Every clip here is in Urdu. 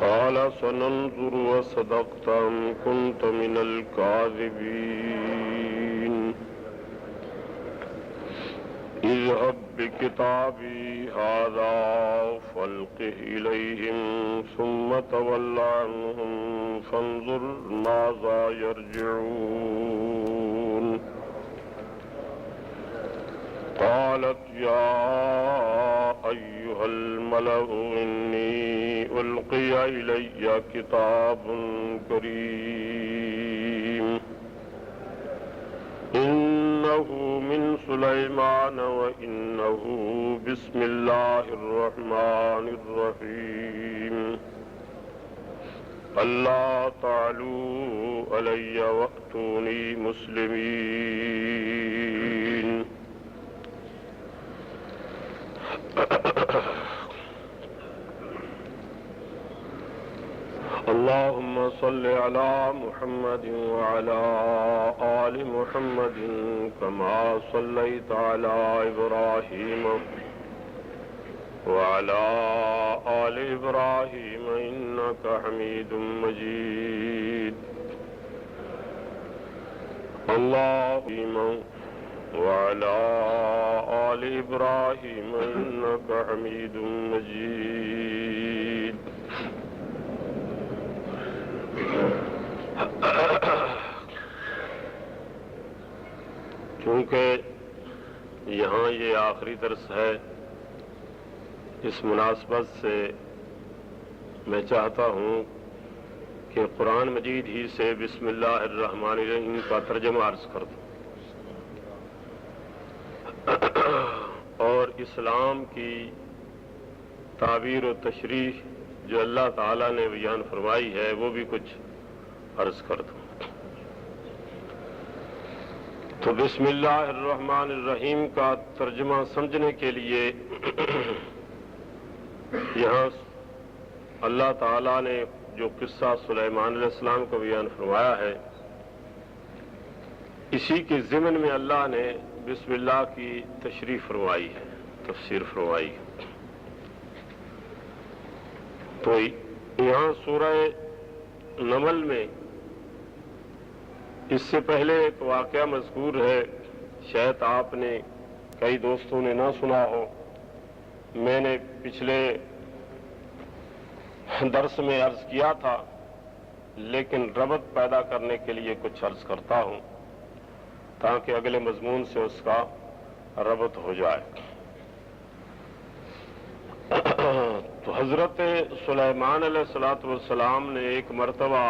قال سننظر وصدقت أم كنت من الكاذبين اذهب بكتابي هذا فالقه إليهم ثم تول عنهم فانظر ماذا يرجعون قالت يا أيها الملأ إني ألقي إلي كتاب كريم إنه من سليمان وإنه بسم الله الرحمن الرحيم ألا تعلوا علي وأتوني مسلمين اللهم صل على محمد وعلى آل محمد كما صليت على إبراهيم وعلى آل إبراهيم إنك حميد مجيد اللهم وعلى آل إبراهيم إنك حميد مجيد چونکہ یہاں یہ آخری درس ہے، اس مناسبت سے میں چاہتا ہوں کہ قرآن مجید ہی سے بسم اللہ الرحمن الرحیم کا ترجمہ عرض کر دوں اور اسلام کی تعبیر و تشریح جو اللہ تعالیٰ نے بیان فرمائی ہے وہ بھی کچھ عرض کر دوں۔ تو بسم اللہ الرحمن الرحیم کا ترجمہ سمجھنے کے لیے یہاں اللہ تعالیٰ نے جو قصہ سلیمان علیہ السلام کو بیان فرمایا ہے، اسی کے ضمن میں اللہ نے بسم اللہ کی تشریح فرمائی ہے، تفسیر فرمائی ہے۔ تو یہاں سورہ نمل میں اس سے پہلے ایک واقعہ مذکور ہے، شاید آپ نے کئی دوستوں نے نہ سنا ہو، میں نے پچھلے درس میں عرض کیا تھا، لیکن ربط پیدا کرنے کے لیے کچھ عرض کرتا ہوں تاکہ اگلے مضمون سے اس کا ربط ہو جائے۔ تو حضرت سلیمان علیہ السلام نے ایک مرتبہ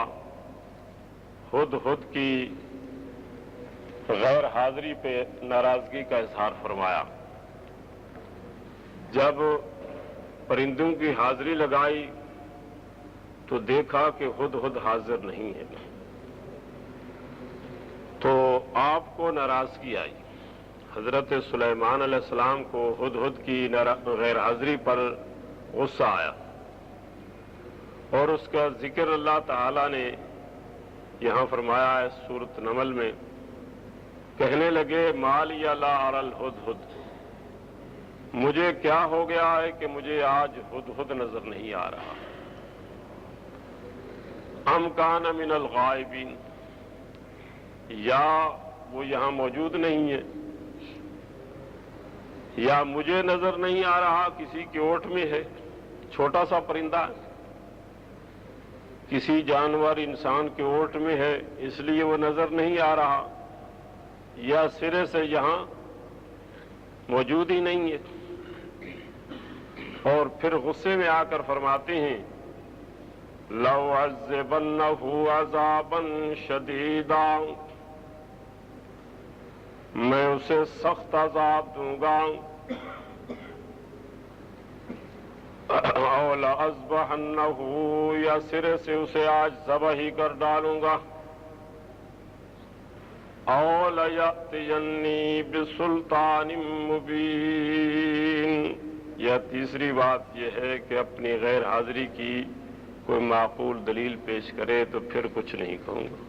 ہدہد کی غیر حاضری پہ ناراضگی کا اظہار فرمایا۔ جب پرندوں کی حاضری لگائی تو دیکھا کہ ہدہد حاضر نہیں ہے، تو آپ کو ناراضگی آئی۔ حضرت سلیمان علیہ السلام کو ہدہد کی غیر حاضری پر غصہ آیا، اور اس کا ذکر اللہ تعالی نے یہاں فرمایا ہے سورۃ نمل میں، کہنے لگے ما لی لا اری الہدہد، مجھے کیا ہو گیا ہے کہ مجھے آج ہدہد نظر نہیں آ رہا۔ ام کان من الغائبین، یا وہ یہاں موجود نہیں ہے، یا مجھے نظر نہیں آ رہا، کسی کے اوٹ میں ہے، چھوٹا سا پرندہ کسی جانور انسان کے اوٹ میں ہے اس لیے وہ نظر نہیں آ رہا، یا سرے سے یہاں موجود ہی نہیں ہے۔ اور پھر غصے میں آ کر فرماتے ہیں لَأُعَذِّبَنَّهُ عَذَابًا شَدِيدًا، میں اسے سخت عذاب دوں گا، او لَأَذْبَحَنَّهُ، یا سرے سے اسے آج ذبح ہی کر ڈالوں گا، او لَيَأْتِيَنِّي بِسُلْطَانٍ مُبِينٍ، یا تیسری بات یہ ہے کہ اپنی غیر حاضری کی کوئی معقول دلیل پیش کرے تو پھر کچھ نہیں کہوں گا۔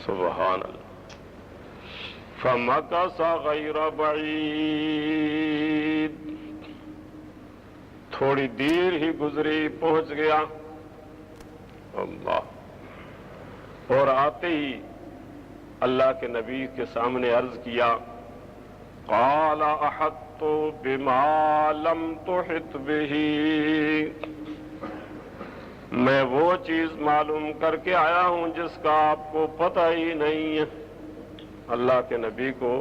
سبحان اللہ۔ فَمَكَثَ غَيْرَ بَعِيدٍ، تھوڑی دیر ہی گزری پہنچ گیا اللہ، اور آتے ہی اللہ کے نبی کے سامنے عرض کیا قال احطت بما لم تحط به، میں وہ چیز معلوم کر کے آیا ہوں جس کا آپ کو پتہ ہی نہیں ہے۔ اللہ کے نبی کو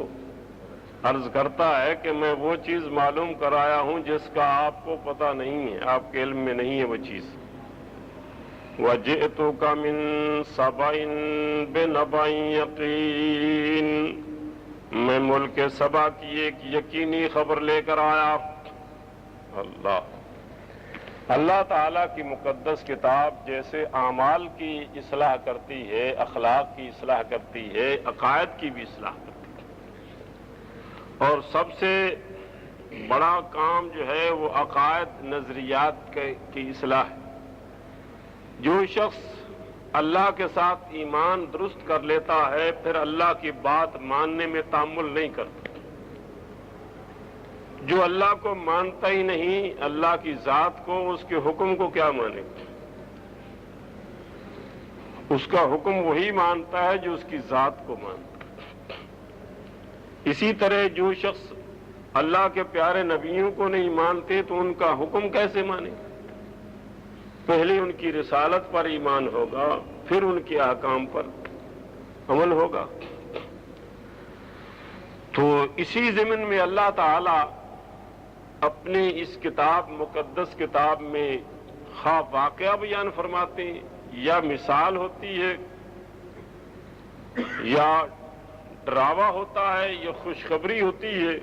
عرض کرتا ہے کہ میں وہ چیز معلوم کر آیا ہوں جس کا آپ کو پتہ نہیں ہے، آپ کے علم میں نہیں ہے وہ چیز۔ وَجِئْتُكَ مِن سَبَإٍ بِنَبَإٍ يَقِينٍ، میں ملک سبا کی ایک یقینی خبر لے کر آیا۔ اللہ تعالیٰ کی مقدس کتاب جیسے اعمال کی اصلاح کرتی ہے، اخلاق کی اصلاح کرتی ہے، عقائد کی بھی اصلاح کرتی ہے، اور سب سے بڑا کام جو ہے وہ عقائد نظریات کی اصلاح ہے۔ جو شخص اللہ کے ساتھ ایمان درست کر لیتا ہے پھر اللہ کی بات ماننے میں تامل نہیں کرتا۔ جو اللہ کو مانتا ہی نہیں، اللہ کی ذات کو، اس کے حکم کو کیا مانے؟ اس کا حکم وہی مانتا ہے جو اس کی ذات کو مانتا ہے۔ اسی طرح جو شخص اللہ کے پیارے نبیوں کو نہیں مانتے تو ان کا حکم کیسے مانے؟ پہلے ان کی رسالت پر ایمان ہوگا، پھر ان کے احکام پر عمل ہوگا۔ تو اسی ضمن میں اللہ تعالی اپنی اس کتاب، مقدس کتاب میں خواہ واقعہ بیان فرماتے ہیں، یا مثال ہوتی ہے، یا ڈراوا ہوتا ہے، یا خوشخبری ہوتی ہے،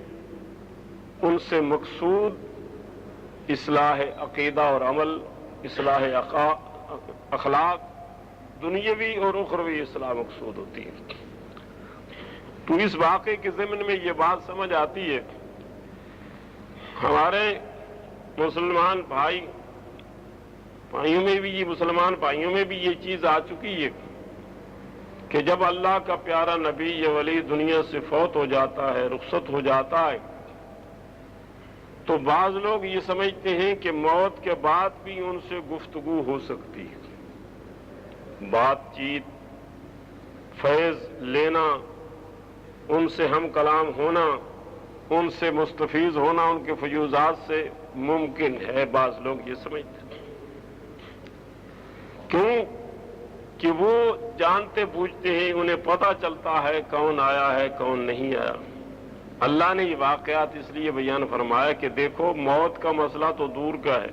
ان سے مقصود اصلاح عقیدہ اور عمل، اصلاح اخلاق، دنیاوی اور اخروی اصلاح مقصود ہوتی ہے۔ تو اس واقعے کے ضمن میں یہ بات سمجھ آتی ہے، ہمارے مسلمان بھائیوں میں بھی، مسلمان بھائیوں میں بھی یہ چیز آ چکی ہے کہ جب اللہ کا پیارا نبی یہ ولی دنیا سے فوت ہو جاتا ہے، رخصت ہو جاتا ہے، تو بعض لوگ یہ سمجھتے ہیں کہ موت کے بعد بھی ان سے گفتگو ہو سکتی ہے، بات چیت، فیض لینا، ان سے ہم کلام ہونا، ان سے مستفیض ہونا، ان کے فیوضات سے ممکن ہے۔ بعض لوگ یہ سمجھتے ہیں، کیوں کہ وہ جانتے بوجھتے ہیں، انہیں پتہ چلتا ہے کون آیا ہے کون نہیں آیا۔ اللہ نے یہ واقعات اس لیے بیان فرمایا کہ دیکھو موت کا مسئلہ تو دور کا ہے،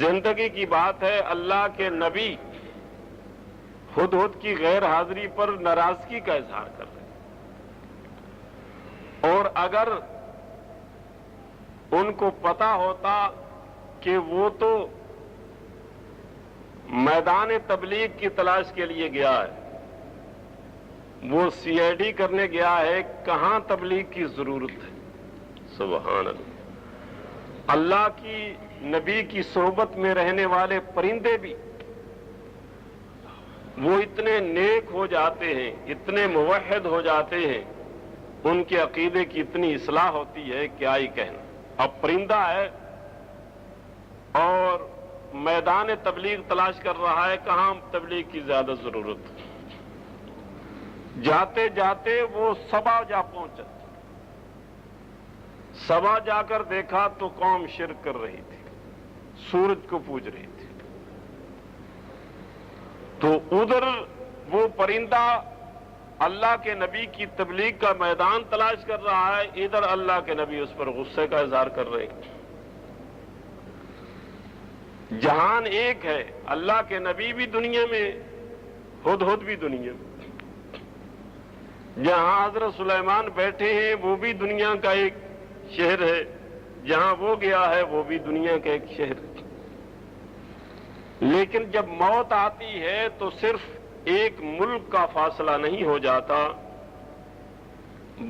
زندگی کی بات ہے۔ اللہ کے نبی ہدہد کی غیر حاضری پر ناراضگی کا اظہار کر رہے ہیں، اور اگر ان کو پتہ ہوتا کہ وہ تو میدان تبلیغ کی تلاش کے لیے گیا ہے، وہ سی آئی ڈی کرنے گیا ہے، کہاں تبلیغ کی ضرورت ہے؟ سبحان اللہ۔ اللہ کی نبی کی صحبت میں رہنے والے پرندے بھی وہ اتنے نیک ہو جاتے ہیں، اتنے موحد ہو جاتے ہیں، ان کے عقیدے کی اتنی اصلاح ہوتی ہے، کیا ہی کہنا۔ اب پرندہ ہے اور میدان تبلیغ تلاش کر رہا ہے، کہاں تبلیغ کی زیادہ ضرورت ہے؟ جاتے جاتے وہ سبا جا پہنچا، سبا جا کر دیکھا تو قوم شرک کر رہی تھی، سورج کو پوج رہی تھی۔ تو ادھر وہ پرندہ اللہ کے نبی کی تبلیغ کا میدان تلاش کر رہا ہے، ادھر اللہ کے نبی اس پر غصے کا اظہار کر رہے ہیں۔ جہان ایک ہے، اللہ کے نبی بھی دنیا میں، ہدہد بھی دنیا میں۔ جہاں حضرت سلیمان بیٹھے ہیں وہ بھی دنیا کا ایک شہر ہے، جہاں وہ گیا ہے وہ بھی دنیا کا ایک شہر ہے۔ لیکن جب موت آتی ہے تو صرف ایک ملک کا فاصلہ نہیں ہو جاتا،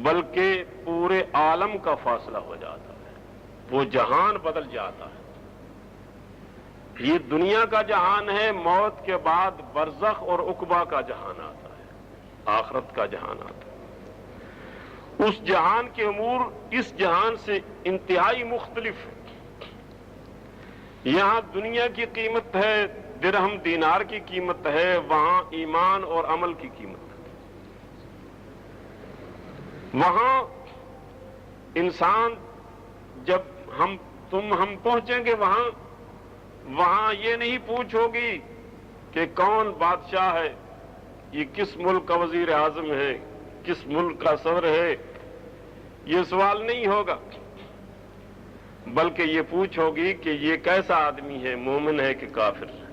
بلکہ پورے عالم کا فاصلہ ہو جاتا ہے، وہ جہان بدل جاتا ہے۔ یہ دنیا کا جہان ہے، موت کے بعد برزخ اور عقبہ کا جہان آتا ہے، آخرت کا جہان آتا ہے۔ اس جہان کے امور اس جہان سے انتہائی مختلف ہے۔ یہاں دنیا کی قیمت ہے، درہم دینار کی قیمت ہے، وہاں ایمان اور عمل کی قیمت ہے۔ وہاں انسان جب ہم پہنچیں گے وہاں یہ نہیں پوچھو گی کہ کون بادشاہ ہے، یہ کس ملک کا وزیر اعظم ہے، کس ملک کا صدر ہے، یہ سوال نہیں ہوگا، بلکہ یہ پوچھو گی کہ یہ کیسا آدمی ہے، مومن ہے کہ کافر ہے۔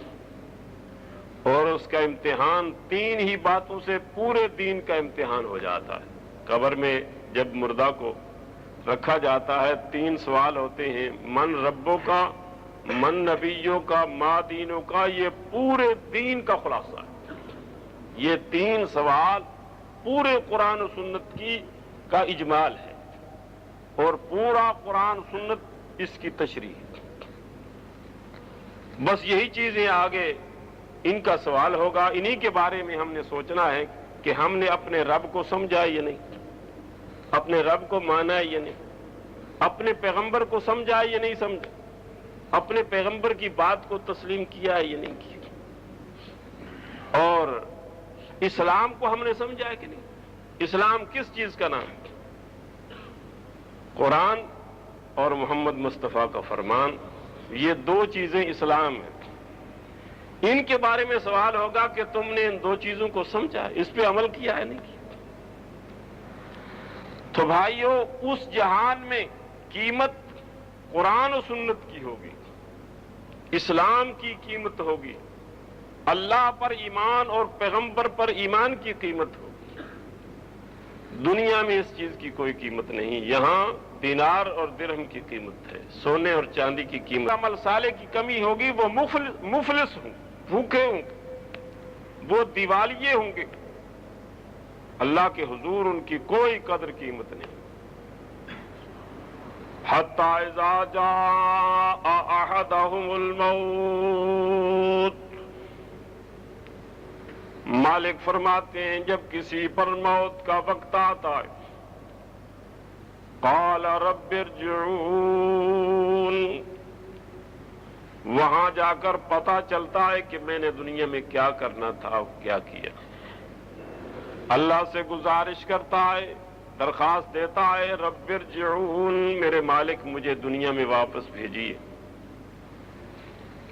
اور اس کا امتحان 3 ہی باتوں سے پورے دین کا امتحان ہو جاتا ہے۔ قبر میں جب مردہ کو رکھا جاتا ہے 3 سوال ہوتے ہیں، من ربوں کا، من نبیوں کا، ما دینوں کا، یہ پورے دین کا خلاصہ ہے۔ یہ 3 سوال پورے قرآن و سنت کا اجمال ہے، اور پورا قرآن سنت اس کی تشریح ہے۔ بس یہی چیزیں آگے ان کا سوال ہوگا، انہی کے بارے میں ہم نے سوچنا ہے کہ ہم نے اپنے رب کو سمجھا یا نہیں، اپنے رب کو مانا یا نہیں، اپنے پیغمبر کو سمجھا یا نہیں سمجھا، اپنے پیغمبر کی بات کو تسلیم کیا یا نہیں کیا، اور اسلام کو ہم نے سمجھا ہے کہ نہیں۔ اسلام کس چیز کا نام ہے؟ قرآن اور محمد مصطفیٰ کا فرمان، یہ 2 چیزیں اسلام ہیں۔ ان کے بارے میں سوال ہوگا کہ تم نے ان 2 چیزوں کو سمجھا ہے، اس پہ عمل کیا ہے نہیں کیا۔ تو بھائیو، اس جہان میں قیمت قرآن و سنت کی ہوگی، اسلام کی قیمت ہوگی، اللہ پر ایمان اور پیغمبر پر ایمان کی قیمت ہوگی۔ دنیا میں اس چیز کی کوئی قیمت نہیں، یہاں دینار اور درہم کی قیمت ہے، سونے اور چاندی کی قیمت۔ عمل صالح کی کمی ہوگی، وہ مفلس ہوں، بھوکے ہوں گے، وہ دیوالیے ہوں گے، اللہ کے حضور ان کی کوئی قدر قیمت نہیں۔ حتی اذا جاء احدهم الموت، مالک فرماتے ہیں جب کسی پر موت کا وقت آتا ہے، قال رب ارجعون، وہاں جا کر پتہ چلتا ہے کہ میں نے دنیا میں کیا کرنا تھا اور کیا کیا۔ اللہ سے گزارش کرتا ہے، درخواست دیتا ہے، رب ارجعون، میرے مالک مجھے دنیا میں واپس بھیجیے۔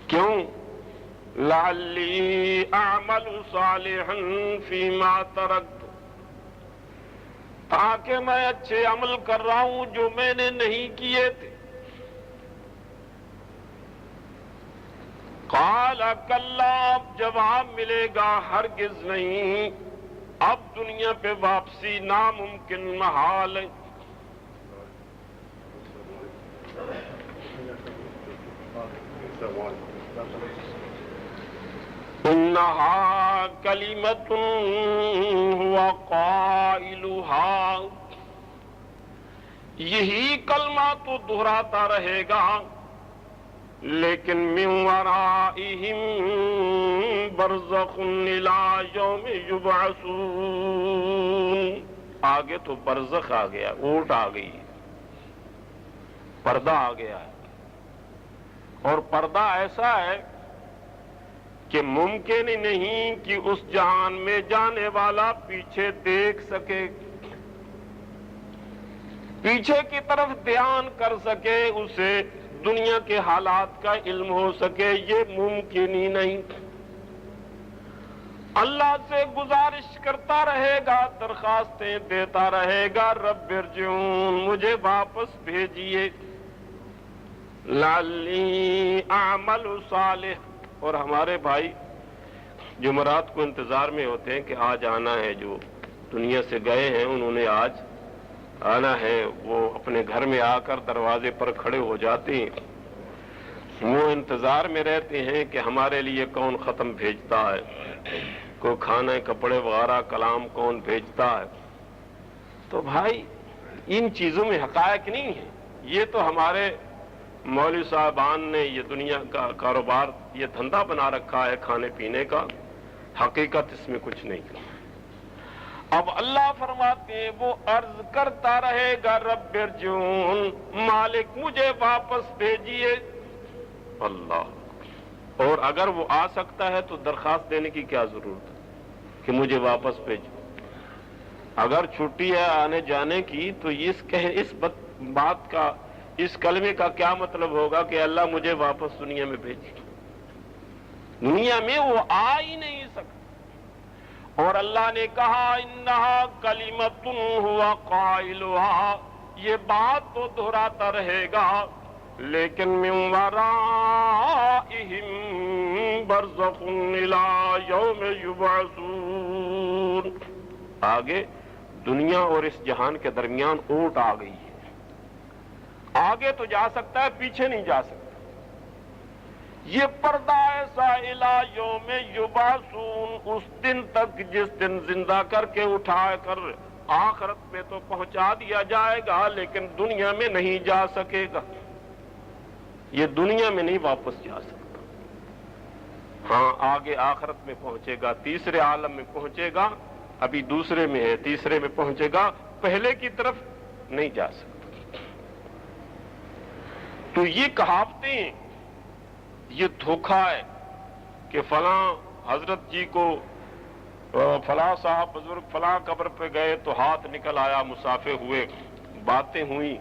کیوں؟ لعلی اعمل صالحا فیما ترکت، تاکہ میں اچھے عمل کر رہا ہوں جو میں نے نہیں کیے تھے۔ قال کلا، جواب ملے گا ہرگز نہیں، اب دنیا پہ واپسی ناممکن محال ہے۔ انہا کلمۃ هو قائلها، یہی کلمہ تو دہراتا رہے گا، لیکن من ورائہم برزخ الی یوم یبعثون، آگے تو برزخ آ گیا، اونٹ آ گئی، پردہ آ گیا ہے، اور پردہ ایسا ہے کہ ممکن ہی نہیں کہ اس جہان میں جانے والا پیچھے دیکھ سکے، پیچھے کی طرف دھیان کر سکے، اسے دنیا کے حالات کا علم ہو سکے، یہ ممکن ہی نہیں۔ اللہ سے گزارش کرتا رہے گا، درخواستیں دیتا رہے گا، رب ارجعون، مجھے واپس بھیجیے، لعلی اعمل صالح۔ اور ہمارے بھائی جمعرات کو انتظار میں ہوتے ہیں کہ آج آنا ہے، جو دنیا سے گئے ہیں انہوں نے آج آنا ہے، وہ اپنے گھر میں آ کر دروازے پر کھڑے ہو جاتے ہیں، وہ انتظار میں رہتے ہیں کہ ہمارے لیے کون ختم بھیجتا ہے، کوئی کھانے کپڑے وغیرہ کلام کون بھیجتا ہے۔ تو بھائی ان چیزوں میں حقائق نہیں ہے، یہ تو ہمارے مولوی صاحبان نے یہ دنیا کا کاروبار، یہ دھندا بنا رکھا ہے کھانے پینے کا، حقیقت اس میں کچھ نہیں۔ اب اللہ فرماتے ہیں وہ عرض کرتا رہے گا، رب ارجعون، مالک مجھے واپس بھیجیے، اللہ، اور اگر وہ آ سکتا ہے تو درخواست دینے کی کیا ضرورت ہے کہ مجھے واپس بھیجو؟ اگر چھٹی ہے آنے جانے کی تو اس بات کا، اس کلمے کا کیا مطلب ہوگا کہ اللہ مجھے واپس دنیا میں بھیجے؟ دنیا میں وہ آ ہی نہیں سکتا۔ اور اللہ نے کہا انہا کلمۃ ہوا قائلھا، یہ بات تو دہراتا رہے گا لیکن من ورائہم برزخ الی یوم یبعثون، آگے دنیا اور اس جہان کے درمیان اوٹ آ گئی ہے، آگے تو جا سکتا ہے پیچھے نہیں جا سکتا۔ یہ پردہ ایسا الی یوم یبعثون، اس دن تک جس دن زندہ کر کے اٹھا کر آخرت میں تو پہنچا دیا جائے گا لیکن دنیا میں نہیں جا سکے گا، یہ دنیا میں نہیں واپس جا سکتا۔ ہاں آگے آخرت میں پہنچے گا، تیسرے عالم میں پہنچے گا، ابھی دوسرے میں ہے، تیسرے میں پہنچے گا، پہلے کی طرف نہیں جا سکتا۔ تو یہ کہاوتیں، یہ دھوکہ ہے کہ فلاں حضرت جی کو فلاں صاحب بزرگ فلاں قبر پہ گئے تو ہاتھ نکل آیا، مسافے ہوئے، باتیں ہوئیں،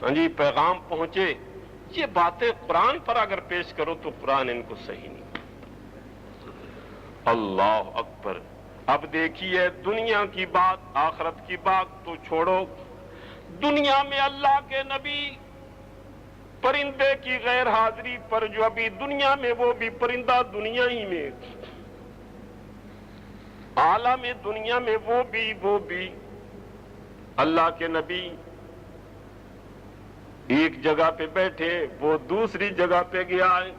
ہاں جی پیغام پہنچے، یہ باتیں قرآن پر اگر پیش کرو تو قرآن ان کو صحیح نہیں۔ اللہ اکبر۔ اب دیکھیے دنیا کی بات، آخرت کی بات تو چھوڑو، دنیا میں اللہ کے نبی پرندے کی غیر حاضری پر جو ابھی دنیا میں، وہ بھی پرندہ دنیا ہی میں، عالم دنیا میں وہ بھی اللہ کے نبی ایک جگہ پہ بیٹھے، وہ دوسری جگہ پہ گیا ہے،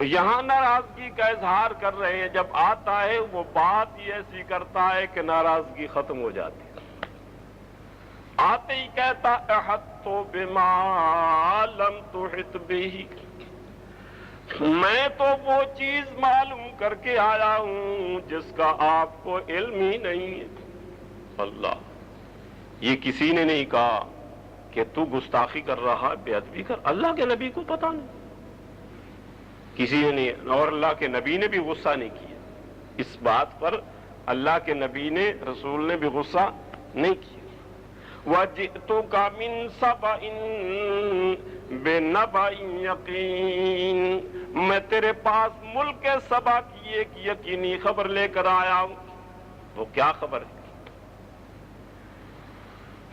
یہاں ناراضگی کا اظہار کر رہے ہیں، جب آتا ہے وہ بات ہی ایسی کرتا ہے کہ ناراضگی ختم ہو جاتی ہے، آتے ہی کہتا احطت بما لم تحط به، میں تو وہ چیز معلوم کر کے آیا ہوں جس کا آپ کو علم ہی نہیں ہے۔ اللہ، یہ کسی نے نہیں کہا کہ تو گستاخی کر رہا ہے، بے ادبی کر، اللہ کے نبی کو پتا نہیں، کسی نے نہیں، اور اللہ کے نبی نے بھی غصہ نہیں کیا اس بات پر، اللہ کے نبی نے، رسول نے بھی غصہ نہیں کیا۔ وَجِئْتُكَ مِن سَبَإٍ بِنَبَإٍ یقین، میں تیرے پاس ملک سبا کی ایک یقینی خبر لے کر آیا ہوں۔ وہ کیا خبر ہے؟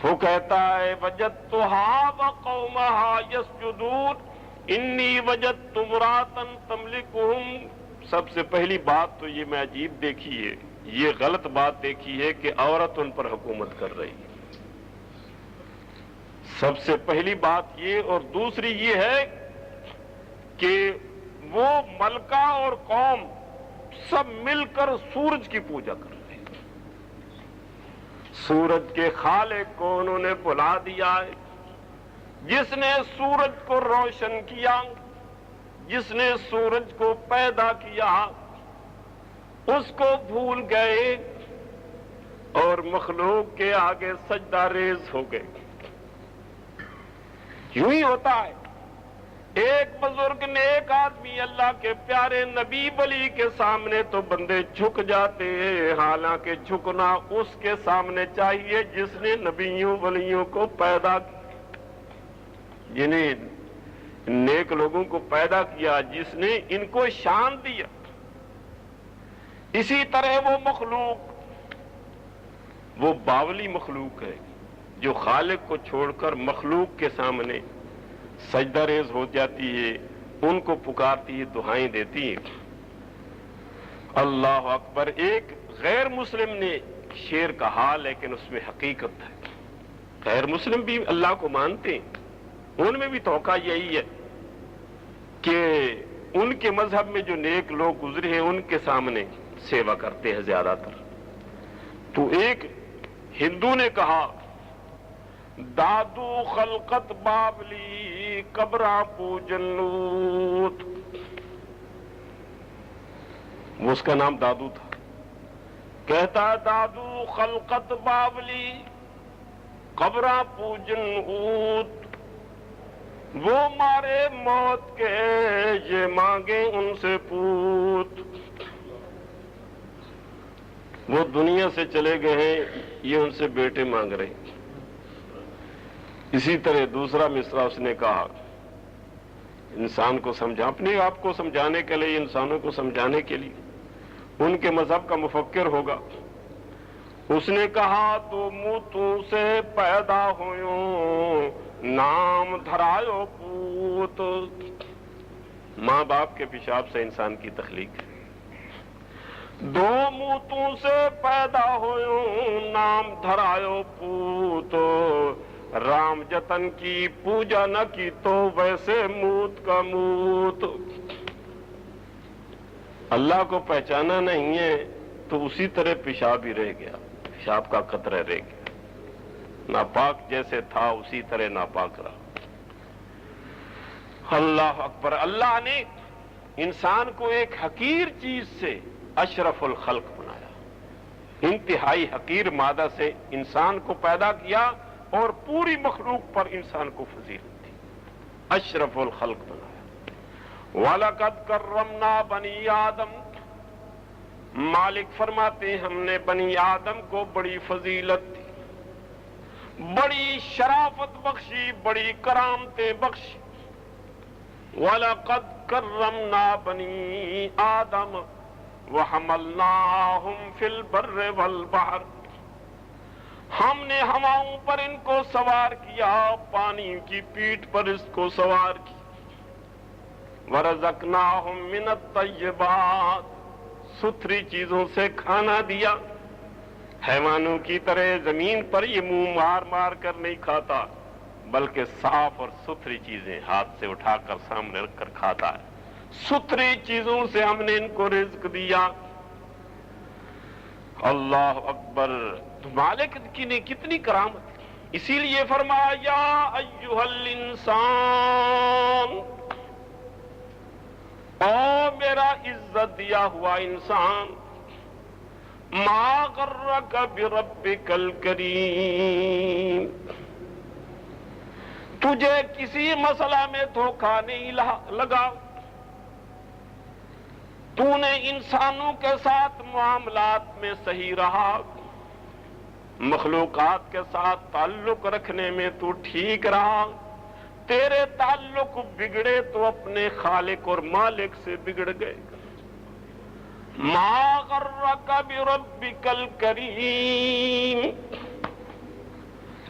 وہ کہتا ہے وَجَدْتُهَا وَقَوْمَهَا يَسْجُدُونَ إِنِّي وَجَدْتُ امْرَأَةً تَمْلِكُهُمْ، سب سے پہلی بات تو یہ میں عجیب دیکھی ہے، یہ غلط بات دیکھی ہے کہ عورت ان پر حکومت کر رہی ہے، سب سے پہلی بات یہ، اور دوسری یہ ہے کہ وہ ملکہ اور قوم سب مل کر سورج کی پوجا کر رہے ہیں، سورج کے خالق کو انہوں نے بلا دیا ہے، جس نے سورج کو روشن کیا، جس نے سورج کو پیدا کیا، اس کو بھول گئے اور مخلوق کے آگے سجدہ ریز ہو گئے۔ یوں ہی ہوتا ہے، ایک بزرگ نیک آدمی اللہ کے پیارے نبی ولی کے سامنے تو بندے جھک جاتے ہیں، حالانکہ جھکنا اس کے سامنے چاہیے جس نے نبیوں ولیوں کو پیدا کیا، جنہیں نیک لوگوں کو پیدا کیا، جس نے ان کو شان دیا۔ اسی طرح وہ مخلوق، وہ باولی مخلوق ہے جو خالق کو چھوڑ کر مخلوق کے سامنے سجدہ ریز ہو جاتی ہے، ان کو پکارتی ہے، دعائیں دیتی ہے۔ اللہ اکبر۔ ایک غیر مسلم نے شعر کہا لیکن اس میں حقیقت ہے، غیر مسلم بھی اللہ کو مانتے ہیں، ان میں بھی توقع یہی ہے کہ ان کے مذہب میں جو نیک لوگ گزرے ہیں ان کے سامنے سیوا کرتے ہیں زیادہ تر۔ تو ایک ہندو نے کہا دادو خلقت بابلی قبراں پوجنوت، وہ اس کا نام دادو تھا، کہتا دادو خلقت بابلی قبراں پوجنوت، وہ مارے موت کے یہ مانگے ان سے پوت. وہ دنیا سے چلے گئے ہیں، یہ ان سے بیٹے مانگ رہے ہیں. اسی طرح دوسرا مصرع اس نے کہا انسان کو سمجھا، اپنے آپ کو سمجھانے کے لیے، انسانوں کو سمجھانے کے لیے، ان کے مذہب کا مفکر ہوگا. اس نے کہا تو موتوں سے پیدا ہوئوں نام دھرایو پوت. ماں باپ کے پیشاب سے انسان کی تخلیق ہے. دو موتوں سے پیدا ہوئوں نام دھرایو پوت. رام جتن کی پوجا نہ کی تو ویسے موت کا موت. اللہ کو پہچانا نہیں ہے تو اسی طرح پیشاب ہی رہ گیا، پیشاب کا قطرہ رہ گیا. ناپاک جیسے تھا اسی طرح ناپاک رہا. اللہ اکبر. اللہ نے انسان کو ایک حقیر چیز سے اشرف الخلق بنایا، انتہائی حقیر مادہ سے انسان کو پیدا کیا اور پوری مخلوق پر انسان کو فضیلت دی، اشرف الخلق بنایا. وَلَقَدْ كَرَّمْنَا بَنِي آدم. مالک فرماتے ہم نے بنی آدم کو بڑی فضیلت دی، بڑی شرافت بخشی، بڑی کرامتیں بخشی. وَلَقَدْ كَرَّمْنَا بَنِي آدم وَحَمَلْنَاهُمْ فِي الْبَرِّ وَالْبَحْرِ. ہم نے ہواؤں پر ان کو سوار کیا، پانی کی پیٹھ پر اس کو سوار کیا. وَرَزَقْنَاهُمْ مِنَ الطَّيِّبَاتِ. ستھری چیزوں سے کھانا دیا. حیوانوں کی طرح زمین پر یہ منہ مار مار کر نہیں کھاتا، بلکہ صاف اور ستھری چیزیں ہاتھ سے اٹھا کر سامنے رکھ کر کھاتا ہے. ستھری چیزوں سے ہم نے ان کو رزق دیا. اللہ اکبر. مالک کی نے کتنی کرامت. اسی لیے فرمایا یا ایھا الانسان، او میرا عزت دیا ہوا انسان، ما غرک بربک الکریم. تجھے کسی مسئلہ میں دھوکہ نہیں لگا. تو نے انسانوں کے ساتھ معاملات میں صحیح رہا، مخلوقات کے ساتھ تعلق رکھنے میں تو ٹھیک رہا. تیرے تعلق بگڑے تو اپنے خالق اور مالک سے بگڑ گئے. ما غرک بربک الکریم.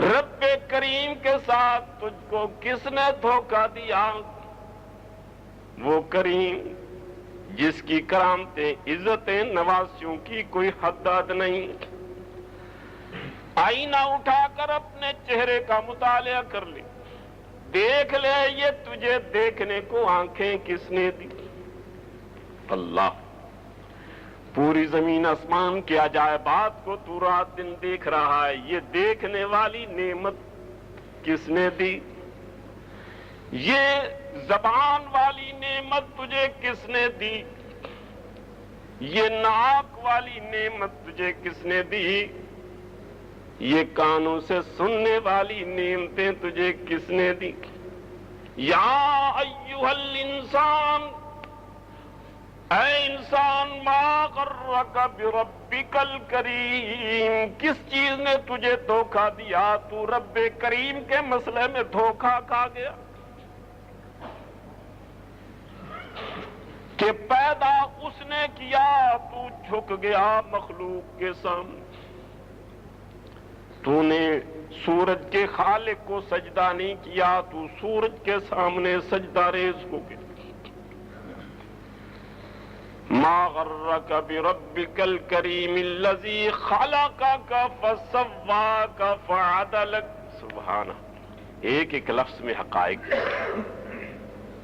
رب کریم کے ساتھ تجھ کو کس نے دھوکہ دیا؟ وہ کریم جس کی کرامتیں، عزتیں، نوازشوں کی کوئی حد نہیں. آئینہ اٹھا کر اپنے چہرے کا مطالعہ کر لے، دیکھ لے یہ تجھے دیکھنے کو آنکھیں کس نے دی؟ اللہ. پوری زمین آسمان کے عجائبات کو تو رات دن دیکھ رہا ہے، یہ دیکھنے والی نعمت کس نے دی؟ یہ زبان والی نعمت تجھے کس نے دی؟ یہ ناک والی نعمت تجھے کس نے دی؟ یہ کانوں سے سننے والی نعمتیں تجھے کس نے دی؟ یا ایھا الانسان، اے انسان، ما غرک بربک الکریم. کس چیز نے تجھے دھوکہ دیا؟ تو رب کریم کے مسئلے میں دھوکہ کھا گیا کہ پیدا اس نے کیا، تو جھک گیا مخلوق کے سامنے. تو نے سورج کے خالق کو سجدہ نہیں کیا، تو سورج کے سامنے سجدہ ریز ہو گیا. ما غرک بربک الکریم الذی خلقک فسواک فعدلک. سبحانہ. ایک ایک لفظ میں حقائق.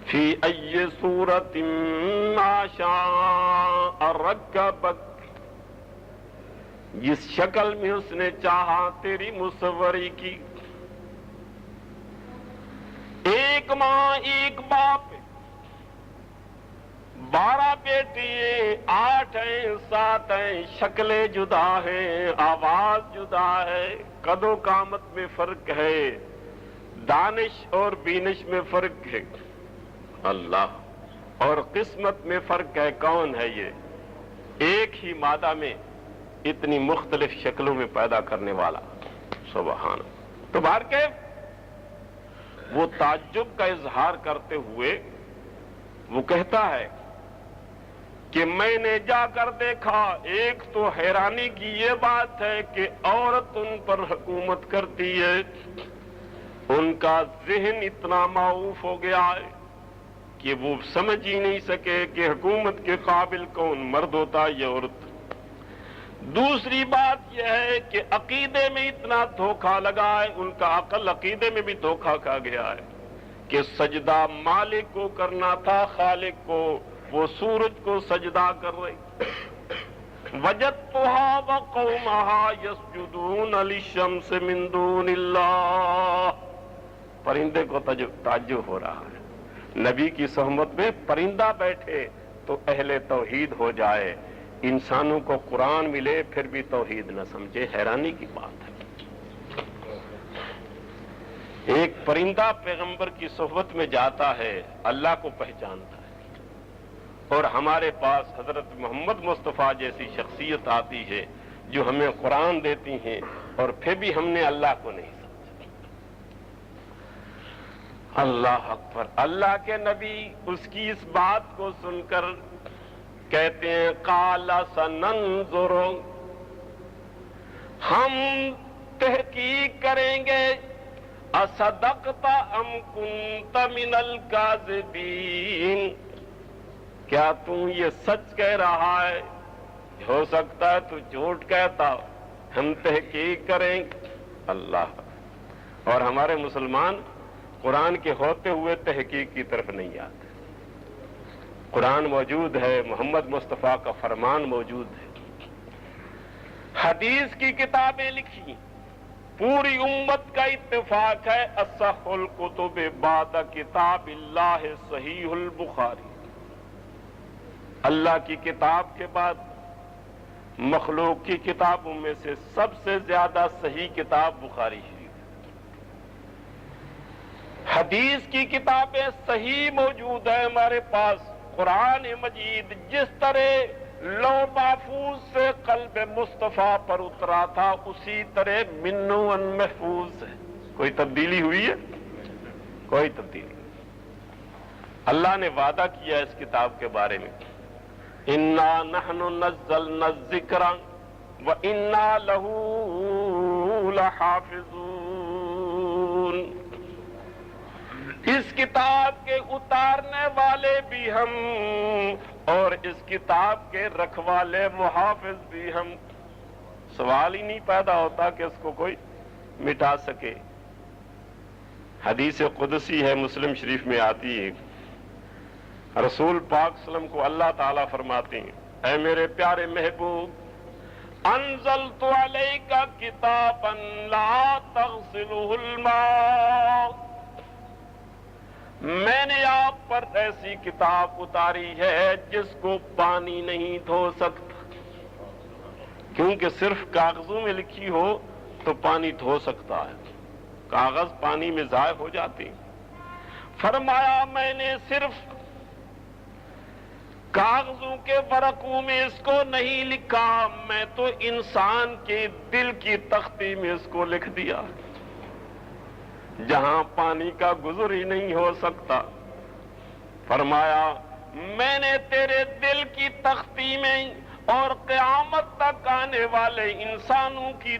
فی ای صورت ما شاء رکبک. جس شکل میں اس نے چاہا تیری مصوری کی. ایک ماں ایک باپ، 12 بیٹے، 8 ہیں، 7 ہیں، شکلیں جدا ہیں، آواز جدا ہے، قد و قامت میں فرق ہے، دانش اور بینش میں فرق ہے اللہ، اور قسمت میں فرق ہے کون ہے یہ؟ ایک ہی مادہ میں اتنی مختلف شکلوں میں پیدا کرنے والا، سبحان۔ تو بہرکیف وہ تعجب کا اظہار کرتے ہوئے وہ کہتا ہے کہ میں نے جا کر دیکھا، ایک تو حیرانی کی یہ بات ہے کہ عورت ان پر حکومت کرتی ہے، ان کا ذہن اتنا معوف ہو گیا ہے کہ وہ سمجھ ہی نہیں سکے کہ حکومت کے قابل کون، مرد ہوتا ہے یا عورت۔ دوسری بات یہ ہے کہ عقیدے میں اتنا دھوکہ لگا ہے، ان کا عقل عقیدے میں بھی دھوکہ کھا گیا ہے کہ سجدہ مالک کو کرنا تھا، خالق کو، وہ سورج کو سجدہ کر رہی۔ وجدتها وقومها يسجدون للشمس من دون اللہ۔ پرندے کو تعجب ہو رہا ہے، نبی کی صحبت میں پرندہ بیٹھے تو اہل توحید ہو جائے، انسانوں کو قرآن ملے پھر بھی توحید نہ سمجھے، حیرانی کی بات ہے۔ ایک پرندہ پیغمبر کی صحبت میں جاتا ہے، اللہ کو پہچانتا ہے، اور ہمارے پاس حضرت محمد مصطفیٰ جیسی شخصیت آتی ہے جو ہمیں قرآن دیتی ہیں، اور پھر بھی ہم نے اللہ کو نہیں سمجھا۔ اللہ اکبر۔ اللہ کے نبی اس کی اس بات کو سن کر کہتے ہیں قال سننظر، ہم تحقیق کریں گے، اصدقت ام کنت من الکاذبین، کیا تم یہ سچ کہہ رہا ہے؟ ہو سکتا ہے تو جھوٹ کہتا، ہم تحقیق کریں گے۔ اللہ، اور ہمارے مسلمان قرآن کے ہوتے ہوئے تحقیق کی طرف نہیں آتے۔ قرآن موجود ہے، محمد مصطفیٰ کا فرمان موجود ہے، حدیث کی کتابیں لکھی، پوری امت کا اتفاق ہے اصح الکتب بعد کتاب اللہ صحیح البخاری، اللہ کی کتاب کے بعد مخلوق کی کتابوں میں سے سب سے زیادہ صحیح کتاب بخاری شریف۔ حدیث کی کتابیں صحیح موجود ہیں ہمارے پاس۔ قرآن مجید جس طرح لوح محفوظ سے قلب مصطفیٰ پر اترا تھا، اسی طرح منوً محفوظ ہے۔ کوئی تبدیلی ہوئی ہے؟ کوئی تبدیلی نہیں۔ اللہ نے وعدہ کیا اس کتاب کے بارے میں، انا نحن نزلنا الذکر وانا لہ لحافظون، اس کتاب کے اتارنے والے بھی ہم اور اس کتاب کے رکھوالے محافظ بھی ہم۔ سوال ہی نہیں پیدا ہوتا کہ اس کو کوئی مٹا سکے۔ حدیث قدسی ہے، مسلم شریف میں آتی ہے، رسول پاک صلی اللہ علیہ وسلم کو اللہ تعالیٰ فرماتے ہیں، اے میرے پیارے محبوب، انزلت علیک کتابا لا تغسلہ الماء، میں نے آپ پر ایسی کتاب اتاری ہے جس کو پانی نہیں دھو سکتا، کیونکہ صرف کاغذوں میں لکھی ہو تو پانی دھو سکتا ہے، کاغذ پانی میں ضائع ہو جاتے ہیں۔ فرمایا میں نے صرف کاغذوں کے ورقوں میں اس کو نہیں لکھا، میں تو انسان کے دل کی تختی میں اس کو لکھ دیا، جہاں پانی کا گزر ہی نہیں ہو سکتا۔ فرمایا میں نے تیرے دل کی تختی میں اور قیامت تک آنے والے انسانوں کی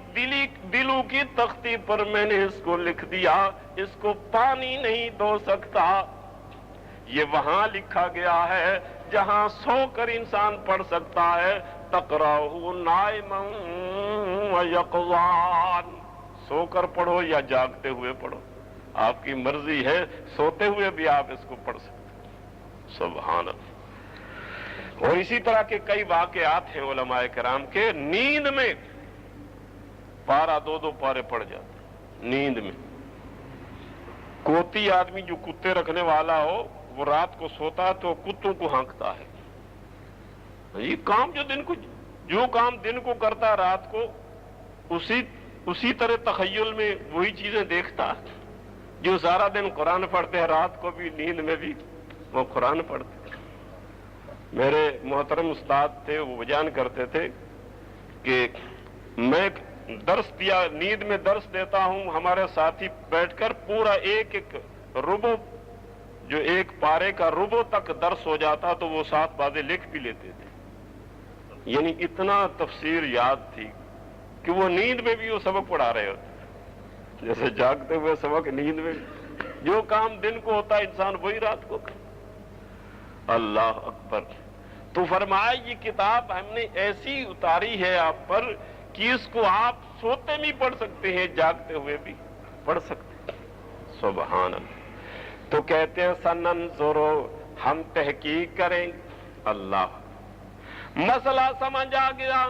دلوں کی تختی پر میں نے اس کو لکھ دیا، اس کو پانی نہیں دھو سکتا۔ یہ وہاں لکھا گیا ہے جہاں سو کر انسان پڑھ سکتا ہے، تقرأہ نائما ویقظان، سو کر پڑھو یا جاگتے ہوئے پڑھو، آپ کی مرضی ہے، سوتے ہوئے بھی آپ اس کو پڑھ سکتے۔ سبحان اللہ۔ اور اسی طرح کے کئی واقعات ہیں علماء کرام کے، نیند میں پارہ دو پارے پڑھ جاتے، نیند میں۔ کوتی آدمی جو کتے رکھنے والا ہو، وہ رات کو سوتا تو کتوں کو ہانکتا ہے، یہ کام جو کام دن کو کرتا رات کو اسی طرح تخیل میں وہی چیزیں دیکھتا ہے۔ جو سارا دن قرآن پڑھتے ہیں، رات کو بھی نیند میں بھی وہ قرآن پڑھتے ہیں۔ میرے محترم استاد تھے، وہ بیان کرتے تھے کہ میں درس دیا، نیند میں درس دیتا ہوں، ہمارے ساتھی بیٹھ کر پورا ایک ایک ربع، جو ایک پارے کا ربع تک درس ہو جاتا تو وہ 7 باتیں لکھ بھی لیتے تھے۔ یعنی اتنا تفسیر یاد تھی کہ وہ نیند میں بھی وہ سبق پڑھا رہے ہوتے، جیسے جاگتے ہوئے سبق نیند میں، جو کام دن کو ہوتا ہے انسان وہی رات کو کرے۔ اللہ اکبر۔ تو فرمایا یہ کتاب ہم نے ایسی اتاری ہے آپ پر کہ اس کو آپ سوتے بھی پڑھ سکتے ہیں، جاگتے ہوئے بھی پڑھ سکتے ہیں۔ سبحان اللہ۔ تو کہتے ہیں سننظرو، ہم تحقیق کریں۔ اللہ، مسئلہ سمجھ آ گیا۔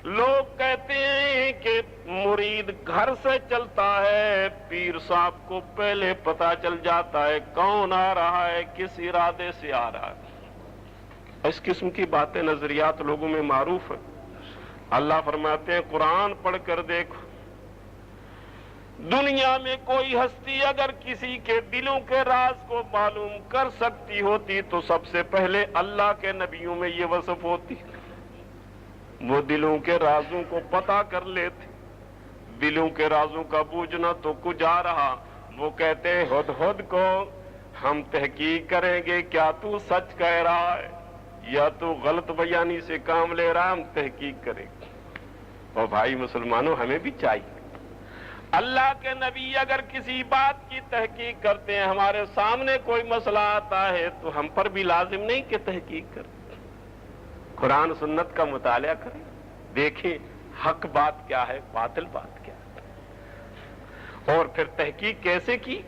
لوگ کہتے ہیں کہ مرید گھر سے چلتا ہے، پیر صاحب کو پہلے پتا چل جاتا ہے کون آ رہا ہے، کس ارادے سے آ رہا ہے۔ اس قسم کی باتیں، نظریات لوگوں میں معروف ہیں۔ اللہ فرماتے ہیں قرآن پڑھ کر دیکھو، دنیا میں کوئی ہستی اگر کسی کے دلوں کے راز کو معلوم کر سکتی ہوتی تو سب سے پہلے اللہ کے نبیوں میں یہ وصف ہوتی۔ وہ دلوں کے رازوں کو پتہ کر لیتے۔ دلوں کے رازوں کا بوجھنا تو کجا رہا۔ وہ کہتے ہیں ہدہد کو ہم تحقیق کریں گے، کیا تو سچ کہہ رہا ہے یا تو غلط بیانی سے کام لے رہا ہے، ہم تحقیق کریں گے۔ اور بھائی مسلمانوں، ہمیں بھی چاہیے، اللہ کے نبی اگر کسی بات کی تحقیق کرتے ہیں، ہمارے سامنے کوئی مسئلہ آتا ہے تو ہم پر بھی لازم نہیں کہ تحقیق کریں، قرآن سنت کا مطالعہ کریں، دیکھیں حق بات کیا ہے، باطل بات کیا ہے۔ اور پھر تحقیق کیسے کی؟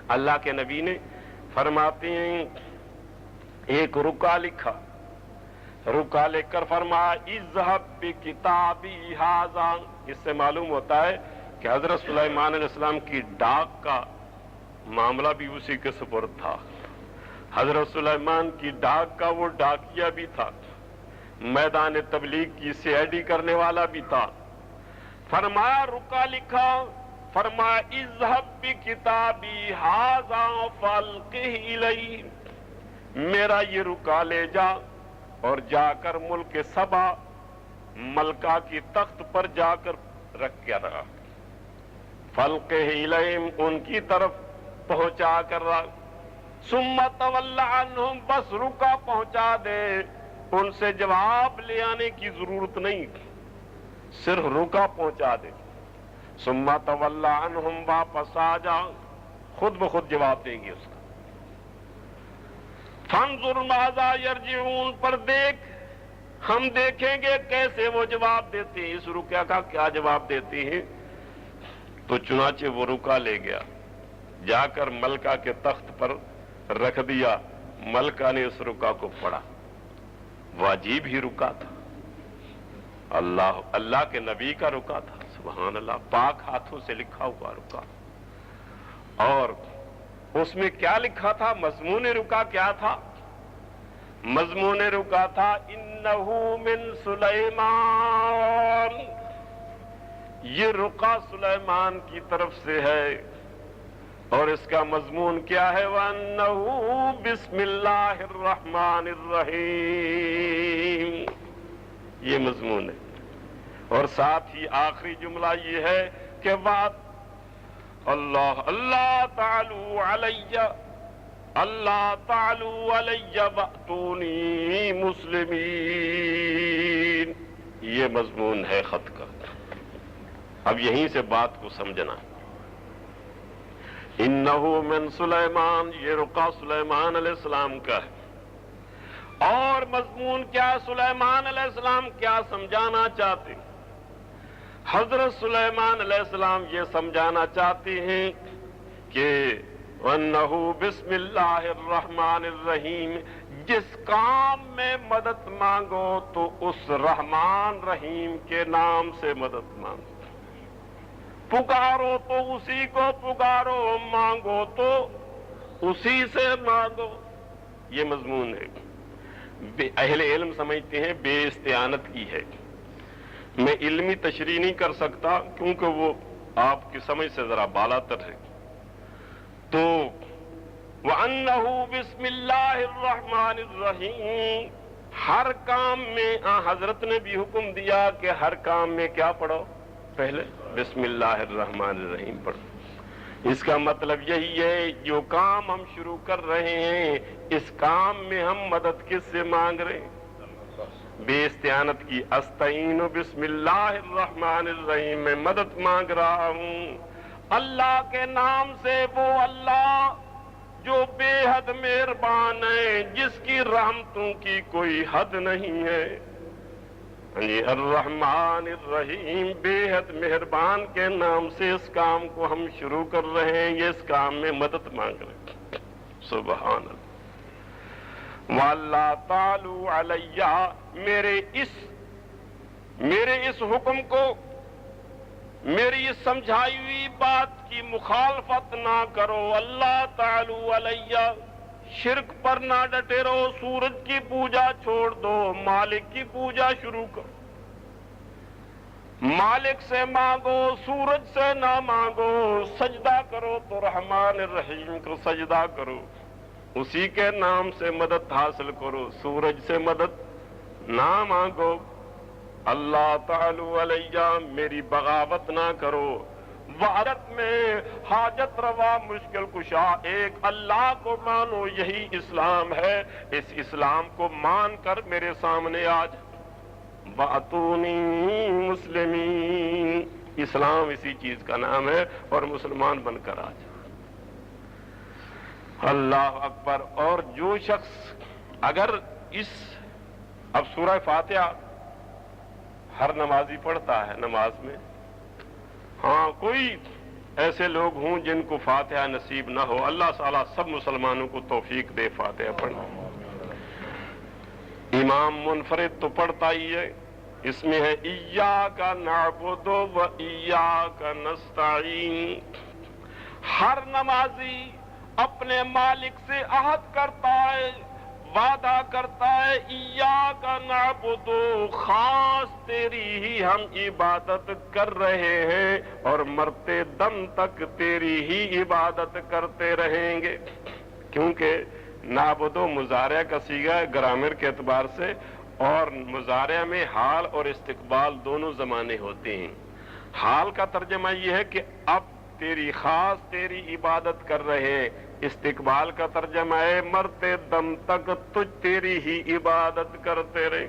اللہ کے نبی نے فرماتے ہیں ایک رکا لکھا، رکا لکھ کر فرمایا اذهب بکتابی ھذا۔ اس سے معلوم ہوتا ہے کہ حضرت سلیمان علیہ السلام کی ڈاک کا معاملہ بھی اسی کے سپرد تھا۔ حضرت سلیمان کی ڈاک کا وہ ڈاکیا بھی تھا، میدان تبلیغ کی CID کرنے والا بھی تھا۔ فرمایا رکا لکھا، فرمایا اذهب بکتابی ھذا فالقہ الی، میرا یہ رکا لے جا اور جا کر ملک سبا، ملکہ کی تخت پر جا کر رکھ کے رہا، فالقہ الیہم، ان کی طرف پہنچا کر رہا، ثم تولی عنہم، بس رکا پہنچا دے، ان سے جواب لے آنے کی ضرورت نہیں، صرف رکا پہنچا دے۔ ثم تولی عنہم، واپس آ جا، خود بخود جواب دیں گے اس کا۔ فانظر ماذا یرجعون، پر دیکھ، ہم دیکھیں گے کیسے وہ جواب دیتے ہیں، اس رکا کا کیا جواب دیتے ہیں۔ تو چنانچہ وہ رکا لے گیا، جا کر ملکہ کے تخت پر رکھ دیا، ملکہ نے اس رکا کو پڑھا، وہ عجیب ہی رکا تھا، اللہ کے نبی کا رکا تھا، سبحان اللہ، پاک ہاتھوں سے لکھا ہوا رکا۔ اور اس میں کیا لکھا تھا؟ مضمون رکا کیا تھا؟ مضمون رکا تھا انہو من سلیمان، یہ رکا سلیمان کی طرف سے ہے، اور اس کا مضمون کیا ہے؟ وَأَنَّهُ بِسْمِ اللَّهِ الرَّحْمَنِ الرَّحِيمِ، یہ مضمون ہے۔ اور ساتھ ہی آخری جملہ یہ ہے کہ بات اللہ تعالوا علی، اللہ تعالوا علی وأتونی مسلمین، یہ مضمون ہے خط کا۔ اب یہیں سے بات کو سمجھنا، انہو من سلیمان، یہ رقع سلیمان علیہ السلام کا ہے۔ اور مضمون کیا؟ سلیمان علیہ السلام کیا سمجھانا چاہتے؟ حضرت سلیمان علیہ السلام یہ سمجھانا چاہتے ہیں کہ وَأَنَّهُ بِسْمِ اللَّهِ الرَّحْمَنِ الرَّحِيمِ، جس کام میں مدد مانگو تو اس رحمان رحیم کے نام سے مدد مانگو، پکارو تو اسی کو پکارو، مانگو تو اسی سے مانگو، یہ مضمون ہے۔ اہل علم سمجھتے ہیں بے استعانت کی ہے، میں علمی تشریح نہیں کر سکتا کیونکہ وہ آپ کی سمجھ سے ذرا بالا تر ہے، تو وَأَنَّهُ بِسْمِ اللَّهِ الرَّحْمَنِ الرَّحِيمِ، ہر کام میں حضرت نے بھی حکم دیا کہ ہر کام میں کیا پڑھو؟ پہلے بسم اللہ الرحمن الرحیم پڑھو۔ اس کا مطلب یہی ہے جو کام ہم شروع کر رہے ہیں اس کام میں ہم مدد کس سے مانگ رہے ہیں؟ بے استعانت کی۔ استعین بسم اللہ الرحمن الرحیم، میں مدد مانگ رہا ہوں اللہ کے نام سے، وہ اللہ جو بے حد مہربان ہے، جس کی رحمتوں کی کوئی حد نہیں ہے۔ الرحمن الرحیم، بے حد مہربان کے نام سے اس کام کو ہم شروع کر رہے ہیں، یہ اس کام میں مدد مانگ رہے ہیں۔ سبحان اللہ۔ وَاللَّہ تَعْلُوا عَلَيَّ، میرے اس حکم کو، میری اس سمجھائی ہوئی بات کی مخالفت نہ کرو۔ اللہ تعالی علیہ، شرک پر نہ ڈٹے رہو، سورج کی پوجا چھوڑ دو، مالک کی پوجا شروع کرو۔ مالک سے مانگو، سورج سے نہ مانگو، سجدہ کرو تو رحمان الرحیم کو سجدہ کرو، اسی کے نام سے مدد حاصل کرو، سورج سے مدد نہ مانگو۔ اللہ تعالی علیہ، میری بغاوت نہ کرو۔ وحدت میں حاجت روا مشکل کشا ایک اللہ کو مانو، یہی اسلام ہے۔ اس اسلام کو مان کر میرے سامنے آج وَأَتُونِي مُسْلِمِينَ، اسلام اسی چیز کا نام ہے، اور مسلمان بن کر آج۔ اللہ اکبر۔ اور جو شخص اگر اب سورہ فاتحہ ہر نمازی پڑھتا ہے نماز میں، ہاں کوئی ایسے لوگ ہوں جن کو فاتحہ نصیب نہ ہو، اللہ تعالیٰ سب مسلمانوں کو توفیق دے فاتحہ پڑھنا۔ امام منفرد تو پڑھتا ہی ہے، اس میں ہے ایاک نعبد و ایاک نستعین۔ ہر نمازی اپنے مالک سے عہد کرتا ہے، وعدہ کرتا ہے، ایاک نعبد، خاص تیری ہی ہم عبادت کر رہے ہیں اور مرتے دم تک تیری ہی عبادت کرتے رہیں گے۔ کیونکہ نعبد مضارع کا صیغہ ہے گرامر کے اعتبار سے، اور مضارع میں حال اور استقبال دونوں زمانے ہوتے ہیں۔ حال کا ترجمہ یہ ہے کہ اب تیری عبادت کر رہے ہیں، استقبال کا ترجمہ ہے مرتے دم تک تجھ تیری ہی عبادت کرتے رہے۔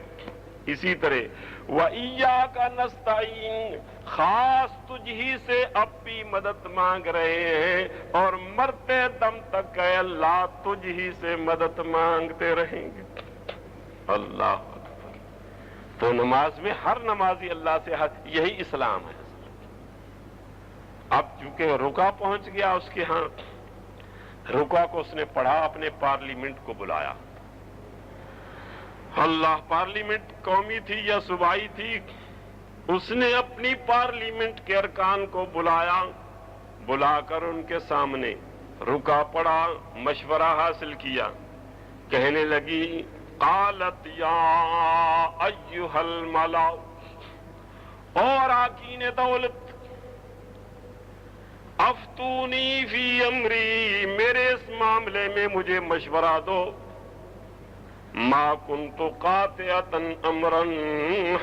اسی طرح وَإِيَّاكَ نَسْتَعِينُ، خاص تجھ ہی سے اب بھی مدد مانگ رہے ہیں، اور مرتے دم تک اے اللہ تجھ ہی سے مدد مانگتے رہیں گے۔ اللہ اکبر۔ تو نماز میں ہر نمازی اللہ سے یہی اسلام ہے۔ اب چونکہ رکوع پہنچ گیا اس کے ہاں، رکوع کو اس نے پڑھا، اپنے پارلیمنٹ کو بلایا۔ اللہ، پارلیمنٹ قومی تھی یا صوبائی تھی، اس نے اپنی پارلیمنٹ کے ارکان کو بلا کر ان کے سامنے رکوع پڑھا، مشورہ حاصل کیا۔ کہنے لگی قالت یا ایھا الملا، اور آکین دولت، افتونی فی امری، میرے اس معاملے میں مجھے مشورہ دو۔ ما کنت قاطعۃ امرا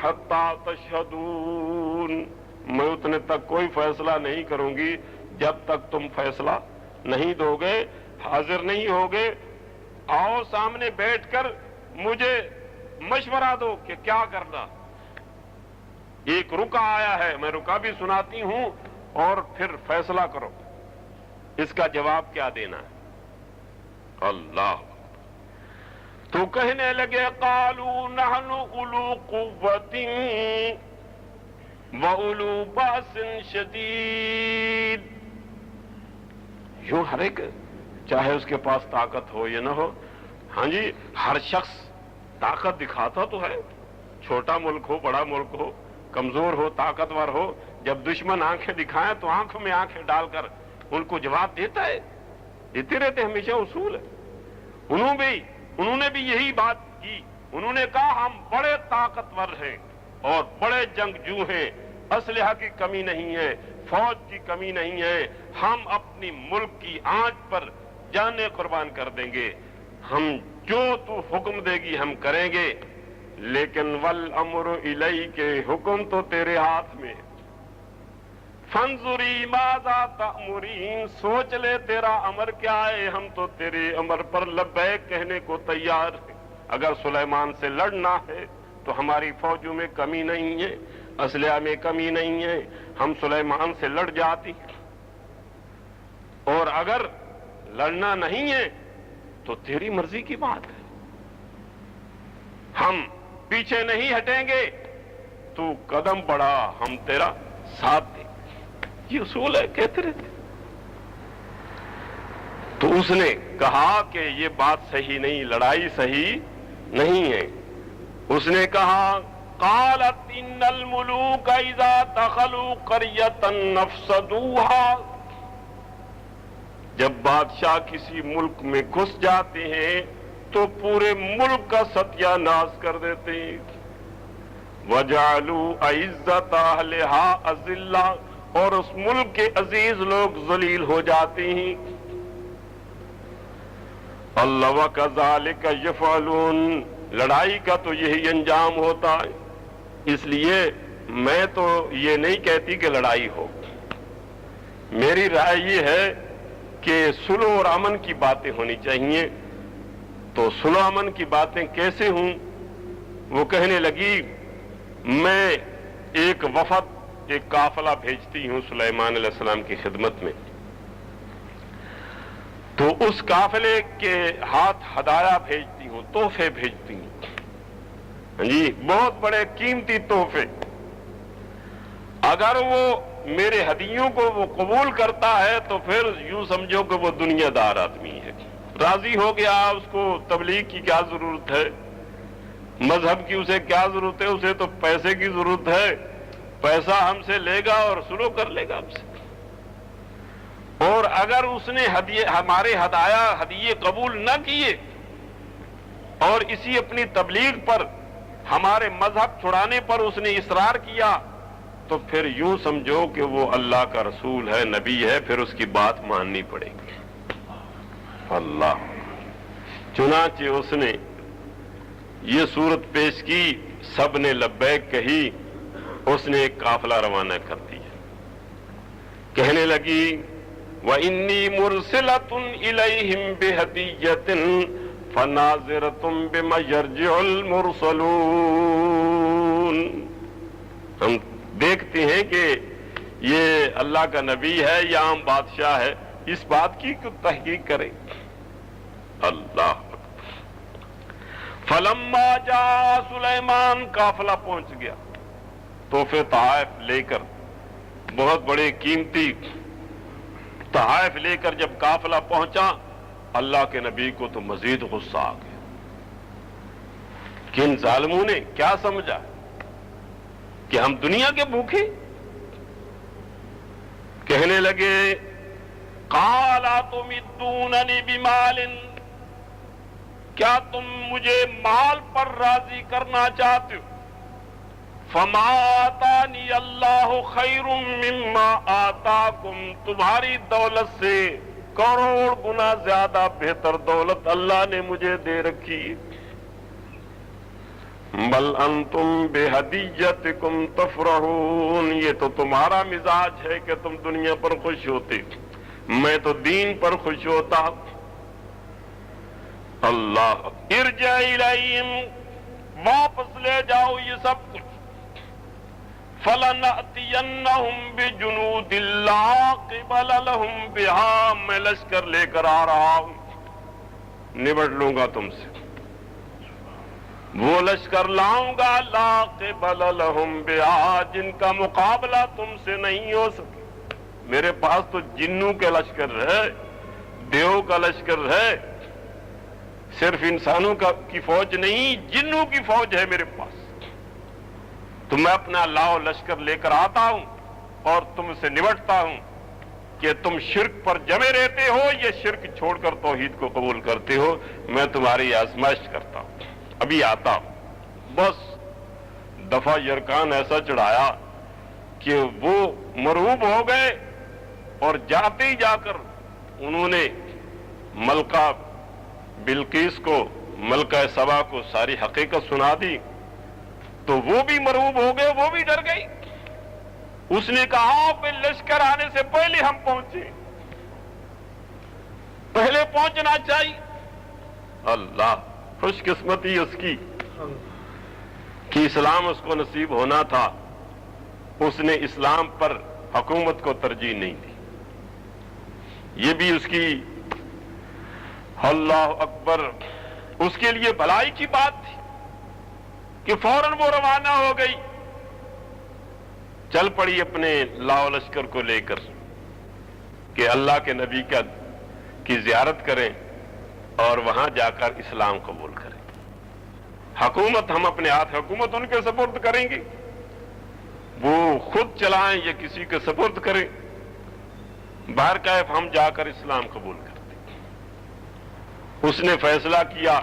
حتی تشہدون، میں اتنے تک کوئی فیصلہ نہیں کروں گی جب تک تم فیصلہ نہیں دو گے، حاضر نہیں ہوگے۔ آؤ سامنے بیٹھ کر مجھے مشورہ دو کہ کیا کرنا۔ ایک رکوع آیا ہے، میں رکوع بھی سناتی ہوں اور پھر فیصلہ کرو اس کا جواب کیا دینا ہے۔ اللہ، تو کہنے لگے قالوا نحن اولو قوۃ واولو باس شدید، یوں ہر ایک چاہے اس کے پاس طاقت ہو یا نہ ہو، ہاں جی، ہر شخص طاقت دکھاتا تو ہے، چھوٹا ملک ہو بڑا ملک ہو، کمزور ہو طاقتور ہو، جب دشمن آنکھیں دکھائیں تو آنکھوں میں آنکھیں ڈال کر ان کو جواب دیتا ہے، دیتے رہتے، ہمیشہ اصول ہے۔ انہوں نے بھی یہی بات کی، انہوں نے کہا ہم بڑے طاقتور ہیں اور بڑے جنگجو ہیں، اسلحہ کی کمی نہیں ہے، فوج کی کمی نہیں ہے، ہم اپنی ملک کی آنچ پر جانیں قربان کر دیں گے، ہم جو تو حکم دے گی ہم کریں گے، لیکن والامر الیک، حکم تو تیرے ہاتھ میں ہے، فانظری ماذا تأمرین، سوچ لے تیرا امر کیا ہے، ہم تو تیرے امر پر لبیک کہنے کو تیار ہیں۔ اگر سلیمان سے لڑنا ہے تو ہماری فوجوں میں کمی نہیں ہے، اسلحہ میں کمی نہیں ہے، ہم سلیمان سے لڑ جاتی، اور اگر لڑنا نہیں ہے تو تیری مرضی کی بات ہے، ہم پیچھے نہیں ہٹیں گے، تو قدم بڑھا ہم تیرا ساتھ دیں گے۔ یہ اصول ہے، کہتے رہتے۔ تو اس نے کہا کہ یہ بات صحیح نہیں، لڑائی صحیح نہیں ہے۔ اس نے کہا قالت ان الملوک اذا دخلوا قریۃ افسدوها، جب بادشاہ کسی ملک میں گھس جاتے ہیں تو پورے ملک کا ستیہ ناش کر دیتے ہیں، وجعلوا عزت اہلها اذلہ، اور اس ملک کے عزیز لوگ ذلیل ہو جاتے ہیں۔ اللہ وکذالک یفعلون، لڑائی کا تو یہی انجام ہوتا ہے۔ اس لیے میں تو یہ نہیں کہتی کہ لڑائی ہو، میری رائے یہ ہے کہ صلح اور امن کی باتیں ہونی چاہیے۔ تو صلح امن کی باتیں کیسے ہوں؟ وہ کہنے لگی میں ایک وفد، ایک قافلہ بھیجتی ہوں سلیمان علیہ السلام کی خدمت میں، تو اس قافلے کے ہاتھ ہدایہ بھیجتی ہوں، تحفے بھیجتی ہوں، جی بہت بڑے قیمتی تحفے۔ اگر وہ میرے ہدیوں کو وہ قبول کرتا ہے تو پھر یوں سمجھو کہ وہ دنیا دار آدمی ہے، راضی ہو گیا، اس کو تبلیغ کی کیا ضرورت ہے، مذہب کی اسے کیا ضرورت ہے، اسے تو پیسے کی ضرورت ہے، پیسہ ہم سے لے گا اور سلو کر لے گا ہم سے۔ اور اگر اس نے ہمارے ہدیے قبول نہ کیے اور اسی اپنی تبلیغ پر، ہمارے مذہب چھڑانے پر اس نے اصرار کیا، تو پھر یوں سمجھو کہ وہ اللہ کا رسول ہے، نبی ہے، پھر اس کی بات ماننی پڑے گی۔ اللہ، چنانچہ اس نے یہ صورت پیش کی، سب نے لبیک کہی، اس نے ایک قافلہ روانہ کر دیا، کہنے لگی وَإِنِّي مُرْسِلَةٌ إِلَيْهِمْ بِهَدِيَّةٍ فَنَاظِرَةٌ بِمَا يَرْجِعُ الْمُرْسَلُونَ۔ ہم دیکھتے ہیں کہ یہ اللہ کا نبی ہے یا عام بادشاہ ہے، اس بات کی تحقیق کریں۔ اللہ فلما جاء سلیمان، قافلہ پہنچ گیا تحفے تحائف لے کر، بہت بڑے قیمتی تحائف لے کر جب قافلہ پہنچا، اللہ کے نبی کو تو مزید غصہ آ گیا کہ ان ظالموں نے کیا سمجھا کہ ہم دنیا کے بھوکے؟ کہنے لگے قال اتمدوننی بمال، کیا تم مجھے مال پر راضی کرنا چاہتے ہو؟ فما آتانی اللہ خیر مما آتاکم، تمہاری دولت سے کروڑ گنا زیادہ بہتر دولت اللہ نے مجھے دے رکھی۔ بل انتم بہدیتکم تفرحون، یہ تو تمہارا مزاج ہے کہ تم دنیا پر خوش ہوتے، میں تو دین پر خوش ہوتا۔ اللہ، ارجع الیہم، واپس لے جاؤ یہ سب کچھ، فَلَنَأْتِيَنَّهُمْ بِجُنُودٍ لَّا قِبَلَ لَهُمْ بِهَا، میں لشکر لے کر آ رہا ہوں، نبٹ لوں گا تم سے، وہ لشکر لاؤں گا لا قبل لہم بہا، جن کا مقابلہ تم سے نہیں ہو سکے۔ میرے پاس تو جنوں کے لشکر ہے، دیو کا لشکر ہے، صرف انسانوں کی فوج نہیں، جنوں کی فوج ہے میرے پاس، تو میں اپنا لاؤ لشکر لے کر آتا ہوں اور تم سے نمٹتا ہوں کہ تم شرک پر جمے رہتے ہو، یہ شرک چھوڑ کر توحید کو قبول کرتے ہو، میں تمہاری آزمائش کرتا ہوں، ابھی آتا ہوں۔ بس دفعہ یرکان ایسا چڑھایا کہ وہ مرعوب ہو گئے اور جاتے ہی جا کر انہوں نے ملکہ بلقیس کو، ملکہ سبا کو ساری حقیقت سنا دی، تو وہ بھی مرعوب ہو گئے، وہ بھی ڈر گئی۔ اس نے کہا کہ لشکر آنے سے پہلے ہم پہنچے، پہلے پہنچنا چاہیے۔ اللہ، خوش قسمتی اس کی کہ اسلام اس کو نصیب ہونا تھا، اس نے اسلام پر حکومت کو ترجیح نہیں دی۔ یہ بھی اس کی، اللہ اکبر، اس کے لیے بھلائی کی بات تھی کہ فوراً وہ روانہ ہو گئی، چل پڑی اپنے لاؤ لشکر کو لے کر کہ اللہ کے نبی کی زیارت کریں اور وہاں جا کر اسلام قبول کریں۔ حکومت ہم اپنے ہاتھ، حکومت ان کے سپرد کریں گے، وہ خود چلائیں یا کسی کے سپرد کریں، باہر کیف ہم جا کر اسلام قبول کرتے۔ اس نے فیصلہ کیا،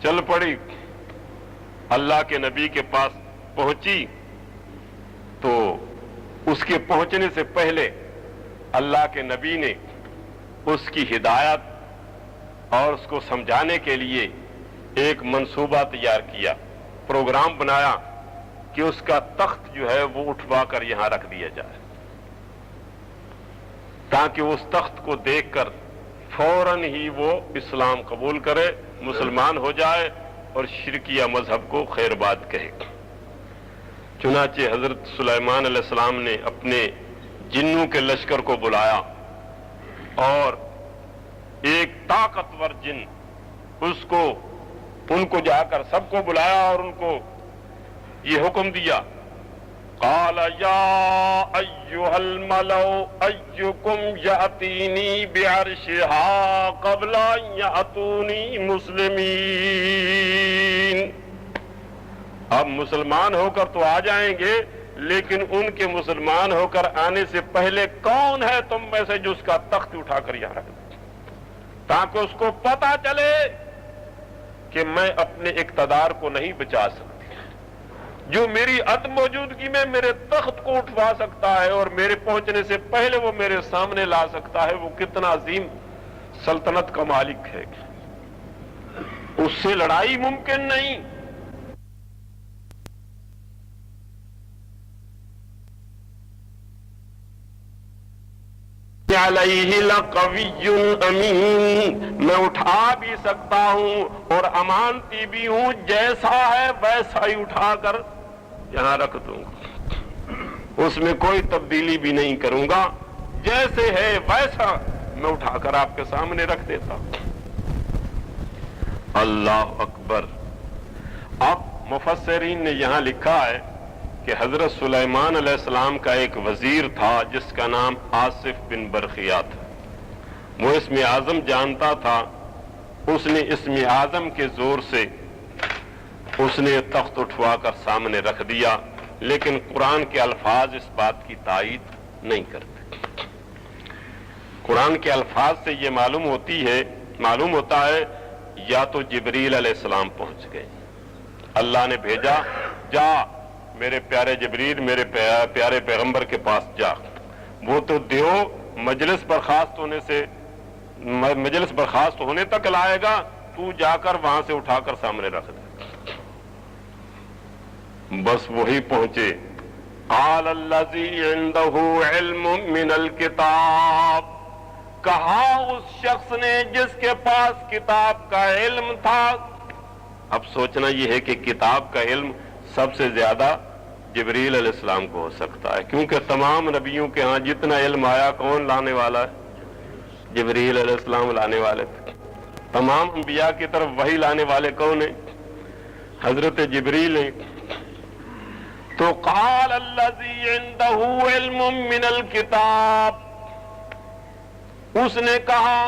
چل پڑی، اللہ کے نبی کے پاس پہنچی تو اس کے پہنچنے سے پہلے اللہ کے نبی نے اس کی ہدایت اور اس کو سمجھانے کے لیے ایک منصوبہ تیار کیا، پروگرام بنایا کہ اس کا تخت جو ہے وہ اٹھوا کر یہاں رکھ دیا جائے، تاکہ اس تخت کو دیکھ کر فوراً ہی وہ اسلام قبول کرے، مسلمان ہو جائے اور شرکیہ مذہب کو خیر بات کہے۔ چنانچہ حضرت سلیمان علیہ السلام نے اپنے جنوں کے لشکر کو بلایا اور ایک طاقتور جن ان کو جا کر سب کو بلایا اور ان کو یہ حکم دیا، قال یا ایھا الملأ ایکم یأتینی بعرشہا قبل ان یأتونی مسلمین۔ اب مسلمان ہو کر تو آ جائیں گے، لیکن ان کے مسلمان ہو کر آنے سے پہلے کون ہے تم میں سے جو اس کا تخت اٹھا کر یہاں رکھ دے، تاکہ اس کو پتا چلے کہ میں اپنے اقتدار کو نہیں بچا سکتی، جو میری عدم موجودگی میں میرے تخت کو اٹھوا سکتا ہے اور میرے پہنچنے سے پہلے وہ میرے سامنے لا سکتا ہے، وہ کتنا عظیم سلطنت کا مالک ہے، اس سے لڑائی ممکن نہیں۔ علیہ لقوی امین، میں اٹھا بھی سکتا ہوں اور امانتی بھی ہوں، جیسا ہے ویسا ہی اٹھا کر یہاں رکھ دوں گا، اس میں کوئی تبدیلی بھی نہیں کروں گا، جیسے ہے ویسا میں اٹھا کر آپ کے سامنے رکھ دیتا ہوں۔ اللہ اکبر۔ اب مفسرین نے یہاں لکھا ہے کہ حضرت سلیمان علیہ السلام کا ایک وزیر تھا جس کا نام آصف بن برخیہ تھا، وہ اسم اعظم جانتا تھا، اس نے اسم اعظم کے زور سے اس نے تخت اٹھوا کر سامنے رکھ دیا، لیکن قرآن کے الفاظ اس بات کی تائید نہیں کرتے۔ قرآن کے الفاظ سے یہ معلوم ہوتا ہے یا تو جبریل علیہ السلام پہنچ گئے، اللہ نے بھیجا، جا میرے پیارے جبریل، میرے پیارے پیغمبر کے پاس جا، وہ تو دیو مجلس برخاست ہونے تک لائے گا، تو جا کر وہاں سے اٹھا کر سامنے رکھ دے۔ بس وہی پہنچے، قال الذی عنده علم من الکتاب، کہا اس شخص نے جس کے پاس کتاب کا علم تھا۔ اب سوچنا یہ ہے کہ کتاب کا علم سب سے زیادہ جبریل علیہ السلام کو ہو سکتا ہے، کیونکہ تمام نبیوں کے ہاں جتنا علم آیا کون لانے والا ہے؟ جبریل علیہ السلام لانے والے تھے۔ تمام انبیاء کی طرف وحی لانے والے کون ہیں؟ حضرت جبریل ہیں۔ تو قال الذی عنده علم من الکتاب، اس نے کہا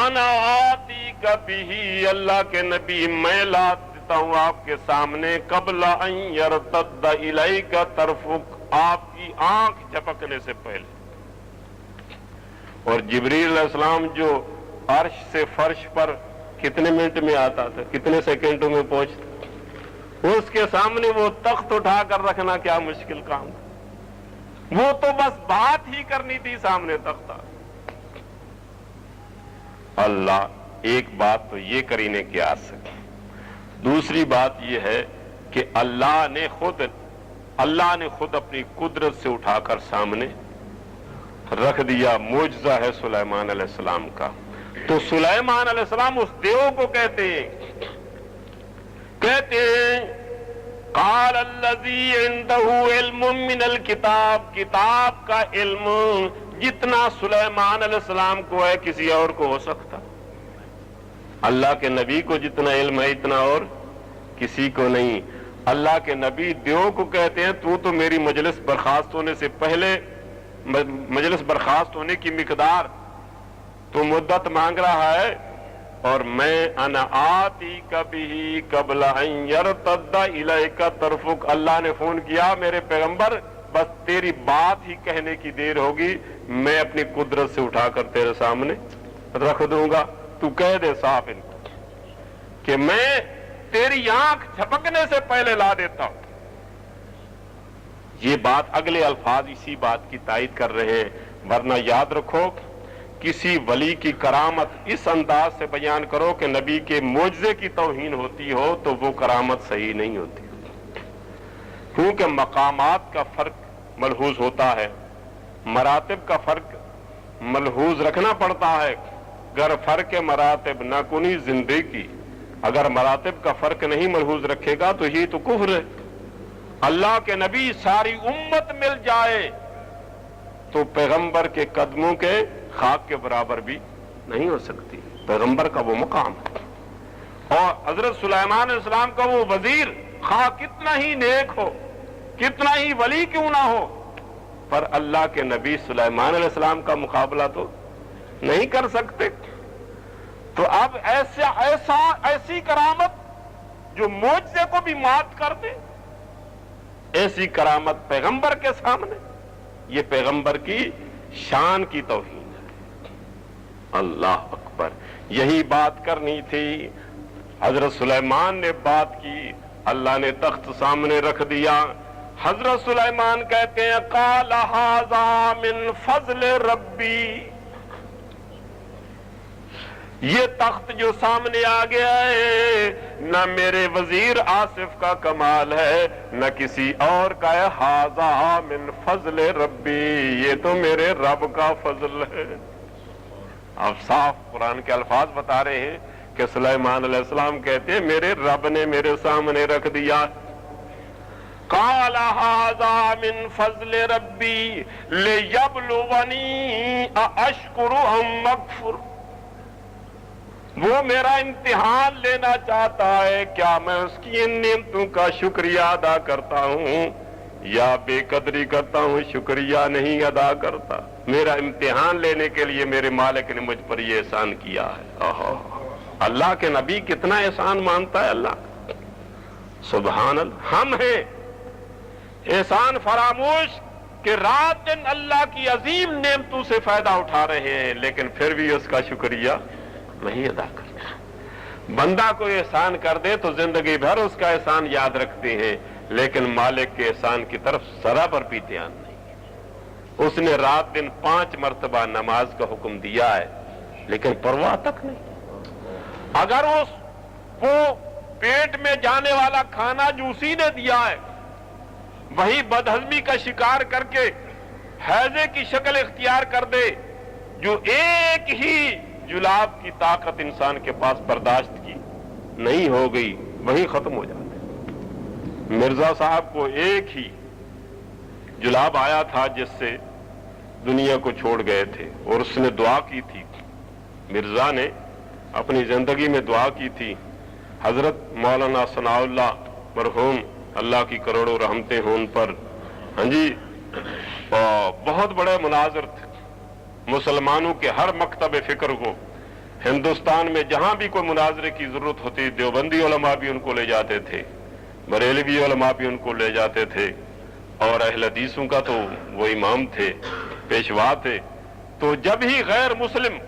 انا آتیک بہ، اللہ کے نبی میں لا دیتا ہوں آپ کے سامنے، قبل ان یرتد الیک طرفک، آپ کی آنکھ جھپکنے سے پہلے۔ اور جبریل علیہ السلام جو عرش سے فرش پر کتنے منٹ میں آتا تھا، کتنے سیکنڈوں میں پہنچتا، اس کے سامنے وہ تخت اٹھا کر رکھنا کیا مشکل کام تھا، وہ تو بس بات ہی کرنی تھی، سامنے تخت تھا۔ اللہ ایک بات تو یہ کرینے کی آ سکے، دوسری بات یہ ہے کہ اللہ نے خود اپنی قدرت سے اٹھا کر سامنے رکھ دیا۔ معجزہ ہے سلیمان علیہ السلام کا۔ تو سلیمان علیہ السلام اس دیو کو کہتے ہیں قال الذی عندہ علم من الکتاب، کتاب کا علم جتنا سلیمان علیہ السلام کو ہے کسی اور کو ہو سکتا؟ اللہ کے نبی کو جتنا علم ہے اتنا اور کسی کو نہیں۔ اللہ کے نبی دیو کو کہتے ہیں تو میری مجلس برخاست ہونے سے پہلے، مجلس برخاست ہونے کی مقدار تو مدت مانگ رہا ہے، اور میں انا آتی کبھی قبل ان یرتد الیک طرفک، اللہ نے فون کیا میرے پیغمبر بس تیری بات ہی کہنے کی دیر ہوگی، میں اپنی قدرت سے اٹھا کر تیرے سامنے رکھ دوں گا، تو کہہ دے صاف ان کو کہ میں تیری آنکھ جھپکنے سے پہلے لا دیتا ہوں۔ یہ بات اگلے الفاظ اسی بات کی تائید کر رہے ہیں، ورنہ یاد رکھو کسی ولی کی کرامت اس انداز سے بیان کرو کہ نبی کے معجزے کی توہین ہوتی ہو تو وہ کرامت صحیح نہیں ہوتی، کیونکہ مقامات کا فرق ملحوظ ہوتا ہے، مراتب کا فرق ملحوظ رکھنا پڑتا ہے۔ گر فرق مراتب نہ کنی زندگی، اگر مراتب کا فرق نہیں ملحوظ رکھے گا تو یہ تو کفر ہے۔ اللہ کے نبی ساری امت مل جائے تو پیغمبر کے قدموں کے خاک کے برابر بھی نہیں ہو سکتی، پیغمبر کا وہ مقام ہے۔ اور حضرت سلیمان علیہ السلام کا وہ وزیر خواہ کتنا ہی نیک ہو، کتنا ہی ولی کیوں نہ ہو، پر اللہ کے نبی سلیمان علیہ السلام کا مقابلہ تو نہیں کر سکتے۔ تو اب ایسی کرامت جو معجزے کو بھی مات کر دے، ایسی کرامت پیغمبر کے سامنے، یہ پیغمبر کی شان کی توہین ہے۔ اللہ اکبر، یہی بات کرنی تھی۔ حضرت سلیمان نے بات کی، اللہ نے تخت سامنے رکھ دیا۔ حضرت سلیمان کہتے ہیں قال ھذا من فضل ربی، یہ تخت جو سامنے آ گیا ہے نہ میرے وزیر آصف کا کمال ہے نہ کسی اور کا ہے، ھذا من فضل ربی، یہ تو میرے رب کا فضل ہے۔ اب صاف قرآن کے الفاظ بتا رہے ہیں کہ سلیمان علیہ السلام کہتے ہیں میرے رب نے میرے سامنے رکھ دیا۔ قال ھذا من فضل ربی لیبلونی ااشکر ام اکفر، وہ میرا امتحان لینا چاہتا ہے کیا میں اس کی ان نعمتوں کا شکریہ ادا کرتا ہوں یا بے قدری کرتا ہوں، شکریہ نہیں ادا کرتا۔ میرا امتحان لینے کے لیے میرے مالک نے مجھ پر یہ احسان کیا ہے۔ اللہ کے نبی کتنا احسان مانتا ہے اللہ، سبحان اللہ۔ ہم ہیں احسان فراموش کہ رات دن اللہ کی عظیم نعمتوں سے فائدہ اٹھا رہے ہیں، لیکن پھر بھی اس کا شکریہ نہیں ادا کرتا۔ بندہ کو احسان کر دے تو زندگی بھر اس کا احسان یاد رکھتے ہیں، لیکن مالک کے احسان کی طرف ذرا پر بھی دھیان نہیں۔ اس نے رات دن 5 مرتبہ نماز کا حکم دیا ہے لیکن پرواہ تک نہیں۔ اگر وہ پیٹ میں جانے والا کھانا جو اسی نے دیا ہے وہی بدہضمی کا شکار کر کے ہیضے کی شکل اختیار کر دے، جو ایک ہی جلاب کی طاقت انسان کے پاس برداشت کی نہیں ہو گئی، وہی ختم ہو جاتے۔ مرزا صاحب کو ایک ہی جلاب آیا تھا جس سے دنیا کو چھوڑ گئے تھے، اور اس نے دعا کی تھی، مرزا نے اپنی زندگی میں دعا کی تھی۔ حضرت مولانا ثناء اللہ مرحوم، اللہ کی کروڑوں رحمتیں ہوں ان پر، ہاں جی، بہت بڑے مناظر تھے، مسلمانوں کے ہر مکتب فکر کو ہندوستان میں جہاں بھی کوئی مناظرے کی ضرورت ہوتی، دیوبندی علماء بھی ان کو لے جاتے تھے، بریلوی علماء بھی ان کو لے جاتے تھے، اور اہل حدیثوں کا تو وہ امام تھے، پیشوا تھے۔ تو جب ہی غیر مسلم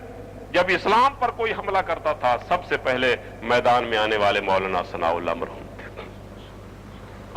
جب اسلام پر کوئی حملہ کرتا تھا سب سے پہلے میدان میں آنے والے مولانا ثناء اللہ مرحوم تھے۔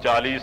40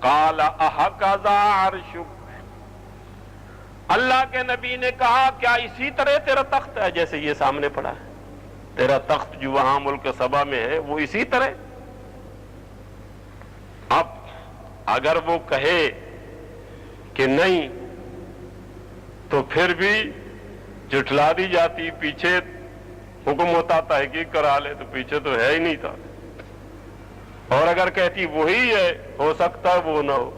قال اہکذا عرشک، اللہ کے نبی نے کہا کیا اسی طرح تیرا تخت ہے جیسے یہ سامنے پڑا ہے؟ تیرا تخت جو وہاں ملک سبا میں ہے وہ اسی طرح؟ اب اگر وہ کہے کہ نہیں تو پھر بھی جھٹلا دی جاتی، پیچھے حکم ہوتا تحقیق کرا لے، تو پیچھے تو ہے ہی نہیں تھا۔ اور اگر کہتی وہی ہے، ہو سکتا ہے وہ نہ ہو،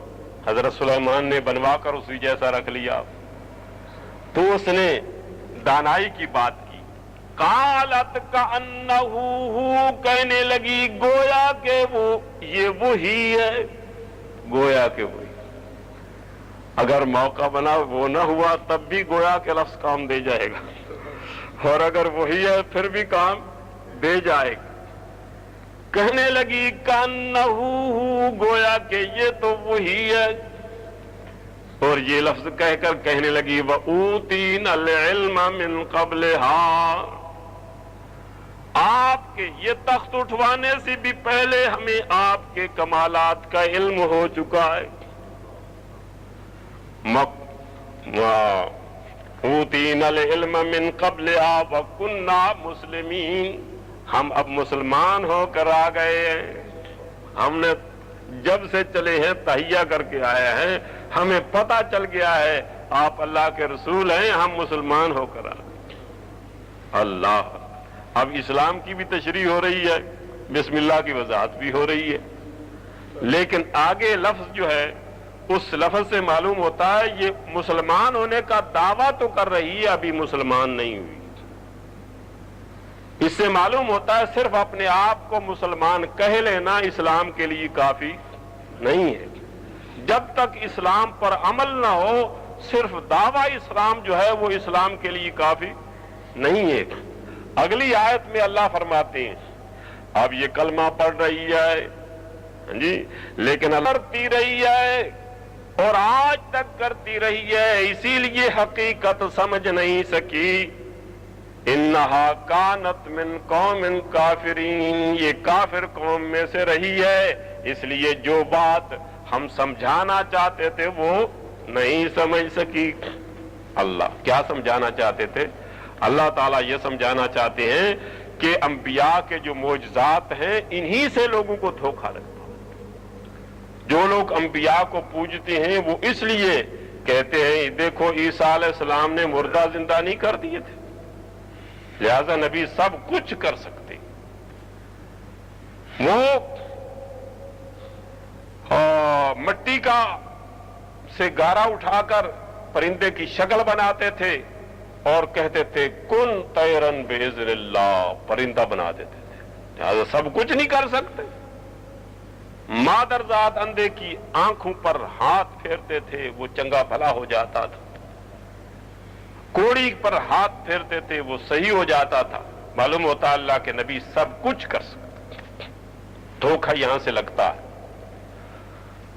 حضرت سلیمان نے بنوا کر اسی جیسا رکھ لیا، تو اس نے دانائی کی بات کی۔ قالت کأنہ ہو، کہنے لگی گویا کہ وہ یہ وہی ہے، گویا کہ وہی۔ اگر موقع بنا وہ نہ ہوا تب بھی گویا کہ لفظ کام دے جائے گا، اور اگر وہی ہے پھر بھی کام دے جائے گا۔ کہنے لگی کأنہ ہو، گویا کہ یہ تو وہی ہے، اور یہ لفظ کہہ کر کہنے لگی وَأُوتِينَا الْعِلْمَ مِنْ قَبْلِهَا، آپ کے یہ تخت اٹھوانے سے بھی پہلے ہمیں آپ کے کمالات کا علم ہو چکا ہے۔ اوتینا العلم من قبلها وكنا مسلمین، ہم اب مسلمان ہو کر آ گئے ہیں، ہم نے جب سے چلے ہیں تحیہ کر کے آئے ہیں، ہمیں پتہ چل گیا ہے آپ اللہ کے رسول ہیں، ہم مسلمان ہو کر آ گئے۔ اللہ، اب اسلام کی بھی تشریح ہو رہی ہے، بسم اللہ کی وضاحت بھی ہو رہی ہے، لیکن آگے لفظ جو ہے اس لفظ سے معلوم ہوتا ہے یہ مسلمان ہونے کا دعویٰ تو کر رہی ہے، ابھی مسلمان نہیں ہوئی۔ اس سے معلوم ہوتا ہے صرف اپنے آپ کو مسلمان کہہ لینا اسلام کے لیے کافی نہیں ہے، جب تک اسلام پر عمل نہ ہو صرف دعویٰ اسلام جو ہے وہ اسلام کے لیے کافی نہیں ہے۔ اگلی آیت میں اللہ فرماتے ہیں اب یہ کلمہ پڑھ رہی ہے جی، لیکن کرتی رہی ہے اور آج تک کرتی رہی ہے، اسی لیے حقیقت سمجھ نہیں سکی۔ انہا کانت من قوم کافرین، یہ کافر قوم میں سے رہی ہے، اس لیے جو بات ہم سمجھانا چاہتے تھے وہ نہیں سمجھ سکی۔ اللہ کیا سمجھانا چاہتے تھے؟ اللہ تعالیٰ یہ سمجھانا چاہتے ہیں کہ انبیاء کے جو معجزات ہیں انہی سے لوگوں کو دھوکہ لگتا۔ جو لوگ انبیاء کو پوجتے ہیں وہ اس لیے کہتے ہیں دیکھو عیسیٰ علیہ السلام نے مردہ زندہ نہیں کر دیے تھے، لہذا نبی سب کچھ کر سکتے۔ وہ مٹی کا سے گارا اٹھا کر پرندے کی شکل بناتے تھے اور کہتے تھے کن طیرن باذن اللہ، پرندہ بنا دیتے تھے، لہذا سب کچھ نہیں کر سکتے۔ مادرزاد اندھے کی آنکھوں پر ہاتھ پھیرتے تھے وہ چنگا بھلا ہو جاتا تھا، کوڑی پر ہاتھ پھیرتے تھے وہ صحیح ہو جاتا تھا۔ معلوم ہوتا اللہ کے نبی سب کچھ کر سکتے۔ دھوکہ یہاں سے لگتا ہے۔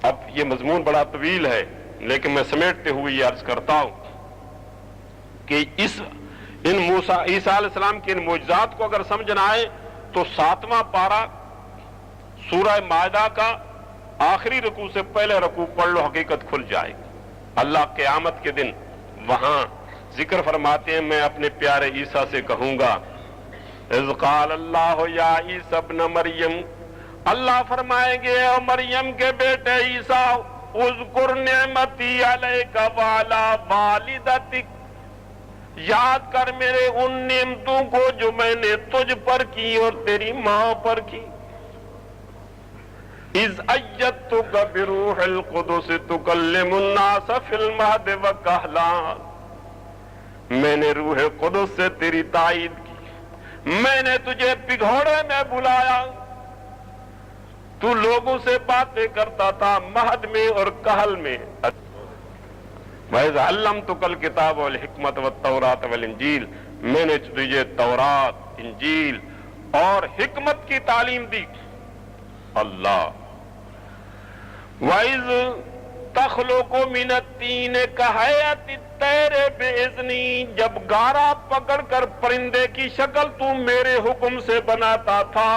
اب یہ مضمون بڑا طویل ہے لیکن میں سمیٹتے ہوئے یہ عرض کرتا ہوں کہ ان موسیٰ عیسیٰ علیہ السلام کے ان معجزات کو اگر سمجھنا آئے تو 7واں پارہ سورہ مائدہ کا آخری رکوع سے پہلے رکوع پڑھ لو، حقیقت کھل جائے گی۔ اللہ قیامت کے دن وہاں ذکر فرماتے ہیں میں اپنے پیارے عیسیٰ سے کہوں گا اذ قال اللہ یا عیسی ابن مریم، اللہ فرمائیں گے اے مریم کے بیٹے عیسیٰ اذکر نعمتی علیک وعلی والدتک، یاد کر میرے ان نعمتوں کو جو میں نے تجھ پر کی اور تیری ماں پر کی۔ اذ ایدتک بروح القدس تکلم الناس فی المہد وکہلا، میں نے روح قدس سے تیری تائید کی، میں نے تجھے پگھوڑے میں بلایا، تو لوگوں سے باتیں کرتا تھا مہد میں اور کہل میں۔ وَإِذْ عَلَّمْتُكَ الْكِتَابَ وَالْحِكْمَةَ وَالتَّوْرَاةَ وَالْإِنْجِيلَ، میں نے تجھے تورات، انجیل اور حکمت کی تعلیم دی۔ اللہ وَإِذْ تَخْلُقُ مِنَ الطِّينِ كَهَيْئَةِ الطَّيْرِ بِإِذْنِي، جب گارا پکڑ کر پرندے کی شکل تو میرے حکم سے بناتا تھا،